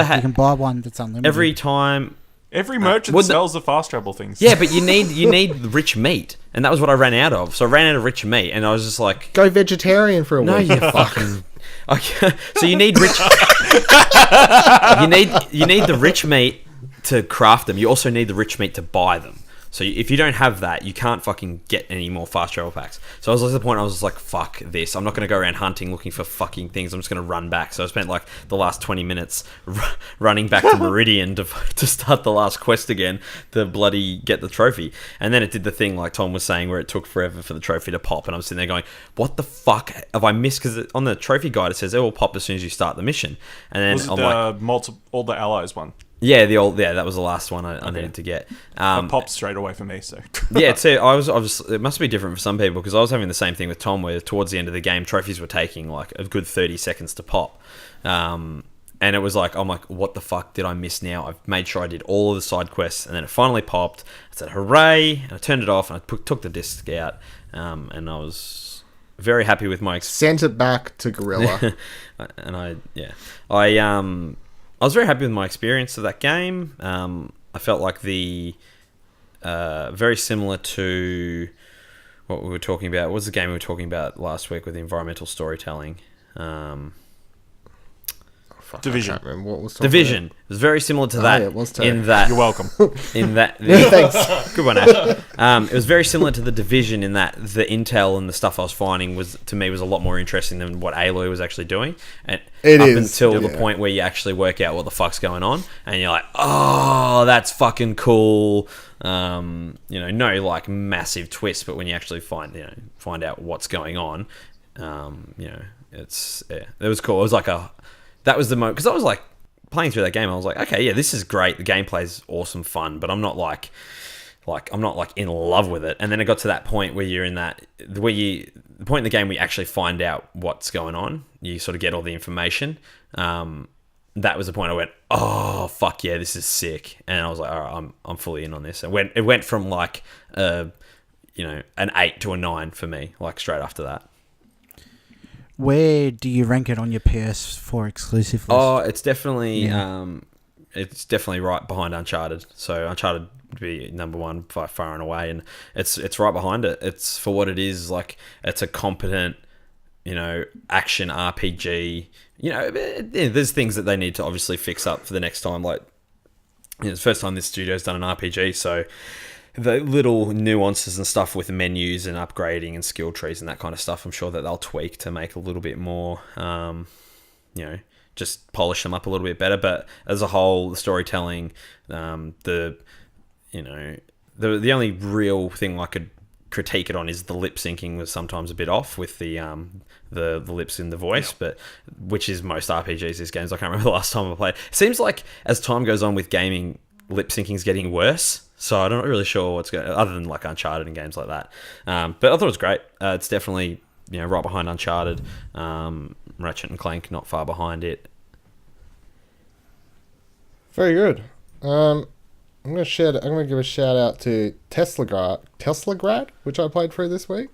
[SPEAKER 1] had.
[SPEAKER 4] You can buy one that's unlimited.
[SPEAKER 1] Every time.
[SPEAKER 3] Every merchant sells the fast travel things.
[SPEAKER 1] Yeah, but you need rich meat, and that was what I ran out of. So I ran out of rich meat, and I was just like,
[SPEAKER 2] go vegetarian for a week.
[SPEAKER 1] no, you fucking. So you need rich. you need the rich meat to craft them. You also need the rich meat to buy them. So if you don't have that, you can't fucking get any more fast travel packs. So I was at the point I was just like, fuck this. I'm not going to go around hunting looking for fucking things. I'm just going to run back. So I spent like the last 20 minutes running back to Meridian to start the last quest again to bloody get the trophy. And then it did the thing like Tom was saying where it took forever for the trophy to pop. And I'm sitting there going, what the fuck have I missed? Because on the trophy guide it says it will pop as soon as you start the mission. And then
[SPEAKER 3] was it all the allies one?
[SPEAKER 1] Yeah, that was the last one I needed to get.
[SPEAKER 3] It popped straight away for me, so.
[SPEAKER 1] Yeah, so I was. It must be different for some people because I was having the same thing with Tom, where towards the end of the game, trophies were taking like a good 30 seconds to pop, and it was like, I'm like, what the fuck did I miss now? I've made sure I did all of the side quests, and then it finally popped. I said, hooray! And I turned it off, and I took the disc out, and I was very happy with my.
[SPEAKER 2] Sent it back to Gorilla,
[SPEAKER 1] and I was very happy with my experience of that game. I felt like very similar to what we were talking about. What was the game we were talking about last week with the environmental storytelling?
[SPEAKER 3] Division.
[SPEAKER 2] I can't remember what was
[SPEAKER 1] Division. It was very similar to that.
[SPEAKER 2] Yeah, it was too.
[SPEAKER 1] In that,
[SPEAKER 3] You're welcome.
[SPEAKER 1] In that,
[SPEAKER 2] Thanks.
[SPEAKER 1] Good one, Ash. It was very similar to the Division in that the intel and the stuff I was finding was a lot more interesting than what Aloy was actually doing. And until the point where you actually work out what the fuck's going on, and you're like, oh, that's fucking cool. No like massive twist, but when you actually find out what's going on, it was cool. It was like that was the moment because I was like playing through that game. I was like, okay, yeah, this is great. The gameplay's awesome, fun, but I'm not like I'm not like in love with it. And then it got to that point where you're in the point in the game where you actually find out what's going on. You sort of get all the information. That was the point I went, oh fuck yeah, this is sick. And I was like, all right, I'm fully in on this. And it went from like an 8 to a 9 for me, like straight after that.
[SPEAKER 4] Where do you rank it on your PS4 exclusive list?
[SPEAKER 1] Oh, it's definitely right behind Uncharted. So Uncharted would be number 1 by far and away, and it's right behind it. It's for what it is. Like, it's a competent, action RPG. There's things that they need to obviously fix up for the next time. Like, it's the first time this studio's done an RPG, so the little nuances and stuff with menus and upgrading and skill trees and that kind of stuff, I'm sure that they'll tweak to make a little bit more, just polish them up a little bit better. But as a whole, the storytelling, the only real thing I could critique it on is the lip syncing was sometimes a bit off with the lips in the voice, but which is most RPGs these games. I can't remember the last time I played. It seems like as time goes on with gaming, lip syncing's getting worse. So I'm not really sure what's going other than like Uncharted and games like that. But I thought it was great. It's definitely right behind Uncharted. Ratchet and Clank not far behind it.
[SPEAKER 2] Very good. I'm gonna give a shout out to Teslagrad, which I played through this week.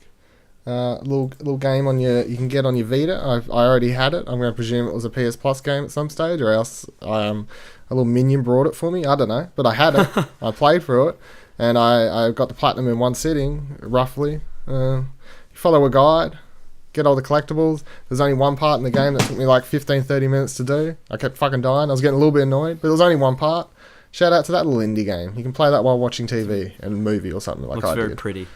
[SPEAKER 2] Little game on you can get on your Vita. I already had it. I'm going to presume it was a PS Plus game at some stage, or else a little minion brought it for me. I don't know, but I had it. I played through it, and I got the platinum in one sitting, roughly. You follow a guide, get all the collectibles. There's only one part in the game that took me like 15-30 minutes to do. I kept fucking dying. I was getting a little bit annoyed, but there was only one part. Shout out to that little indie game. You can play that while watching TV and a movie or something like
[SPEAKER 1] Looks
[SPEAKER 2] I
[SPEAKER 1] very
[SPEAKER 2] did.
[SPEAKER 1] pretty.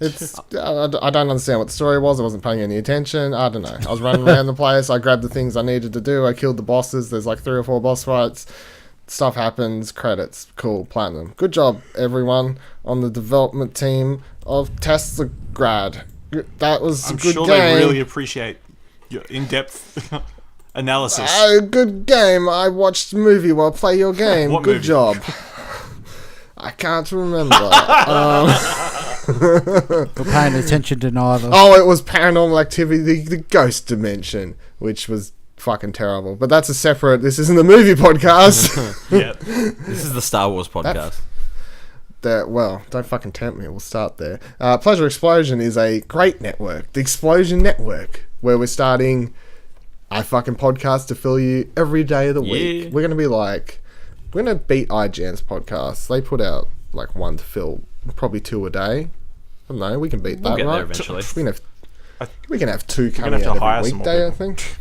[SPEAKER 2] It's I don't understand what the story was. I wasn't paying any attention. I don't know. I was running around the place. I grabbed the things I needed to do. I killed the bosses. There's like 3 or 4 boss fights. Stuff happens. Credits. Cool. Platinum. Good job, everyone on the development team of Teslagrad. That was
[SPEAKER 3] I'm
[SPEAKER 2] a good
[SPEAKER 3] sure
[SPEAKER 2] game.
[SPEAKER 3] they really appreciate your in-depth analysis.
[SPEAKER 2] Good game. I watched the movie while I play your game.
[SPEAKER 3] What
[SPEAKER 2] Good
[SPEAKER 3] movie?
[SPEAKER 2] job. I can't remember.
[SPEAKER 4] You're paying attention to neither.
[SPEAKER 2] Oh, it was Paranormal Activity, the Ghost Dimension, which was fucking terrible. But that's a separate... This isn't the movie podcast.
[SPEAKER 3] Yeah.
[SPEAKER 1] This is the Star Wars podcast.
[SPEAKER 2] Well, don't fucking tempt me. We'll start there. Pleasure Explosion is a great network. The Explosion Network, where we're starting a fucking podcast to fill you every day of the week.
[SPEAKER 1] Yeah.
[SPEAKER 2] We're going to be like... We're going to beat IGN's podcasts. They put out like one to fill, probably 2 a day. I don't know. We can beat that,
[SPEAKER 1] We'll get
[SPEAKER 2] right?
[SPEAKER 1] there eventually.
[SPEAKER 2] We can have 2
[SPEAKER 3] gonna
[SPEAKER 2] coming
[SPEAKER 3] have to hire
[SPEAKER 2] out every
[SPEAKER 3] some more
[SPEAKER 2] weekday, I
[SPEAKER 3] people.
[SPEAKER 2] think.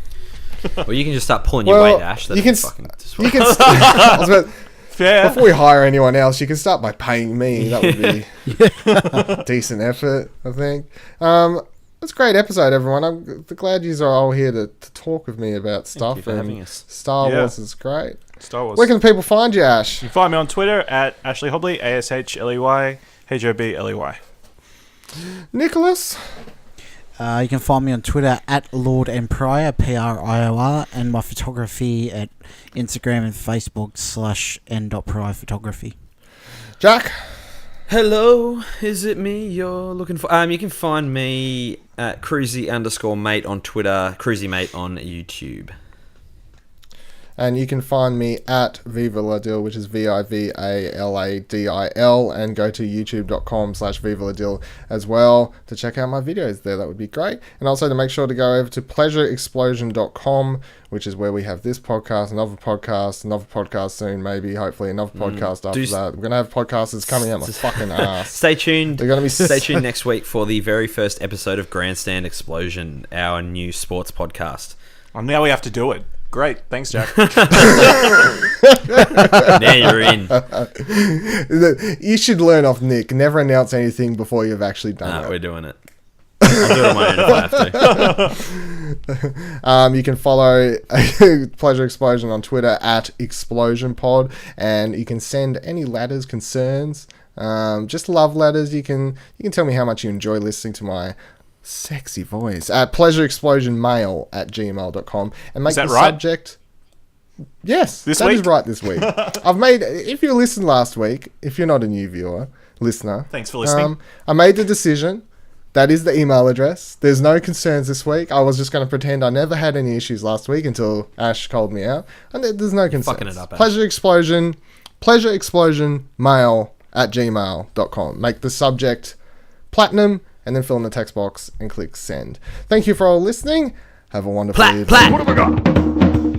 [SPEAKER 1] Well, you can just start pulling your weight, Ash.
[SPEAKER 2] You can,
[SPEAKER 1] fucking
[SPEAKER 2] you can I was about,
[SPEAKER 3] Fair.
[SPEAKER 2] before we hire anyone else, you can start by paying me. That would be decent effort, I think. It's a great episode, everyone. I'm glad you are all here to talk with me about stuff.
[SPEAKER 1] you for having us.
[SPEAKER 2] Star
[SPEAKER 3] Yeah.
[SPEAKER 2] Wars is great.
[SPEAKER 3] Star Wars.
[SPEAKER 2] Where can people find you, Ash?
[SPEAKER 3] You can find me on Twitter at Ashley Hobley, ASHLEY, HOBLEY.
[SPEAKER 2] Nicholas?
[SPEAKER 4] You can find me on Twitter at Lord N.Prior, PRIOR, and my photography at Instagram and Facebook /N.PriorPhootography.
[SPEAKER 2] Jack?
[SPEAKER 1] Hello, is it me you're looking for? You can find me at Kruse_mate on Twitter, KruseMate on YouTube.
[SPEAKER 2] And you can find me at Viva Ladil, which is VIVALADIL, and go to youtube.com/Viva Ladil as well to check out my videos there. That would be great. And also to make sure to go over to pleasureexplosion.com, which is where we have this podcast, another podcast soon, maybe, hopefully another podcast after that. We're going to have podcasters coming out my fucking ass.
[SPEAKER 1] Stay tuned.
[SPEAKER 2] They're going to be
[SPEAKER 1] Stay tuned next week for the very first episode of Grandstand Explosion, our new sports podcast.
[SPEAKER 3] Oh, now we have to do it. Great. Thanks, Jack.
[SPEAKER 1] Now you're in.
[SPEAKER 2] You should learn off Nick. Never announce anything before you've actually done it.
[SPEAKER 1] We're doing it. I'll do it on my own if I have to.
[SPEAKER 2] You can follow Pleasure Explosion on Twitter at ExplosionPod, and you can send any letters, concerns, just love letters. You can tell me how much you enjoy listening to my sexy voice at pleasureexplosionmail@gmail.com, and make
[SPEAKER 3] Is that
[SPEAKER 2] the
[SPEAKER 3] right?
[SPEAKER 2] subject. Yes,
[SPEAKER 3] This
[SPEAKER 2] that is
[SPEAKER 3] week?
[SPEAKER 2] right this week. I've made. If you listened last week, if you're not a new listener,
[SPEAKER 3] Thanks for listening.
[SPEAKER 2] I made the decision. That is the email address. There's no concerns this week. I was just going to pretend I never had any issues last week until Ash called me out. And there's no concerns.
[SPEAKER 1] Fucking it up, Ash.
[SPEAKER 2] pleasureexplosionmail@gmail.com. Make the subject platinum, and then fill in the text box and click send. Thank you for all listening. Have a wonderful evening.
[SPEAKER 1] Plat.
[SPEAKER 5] What have I got?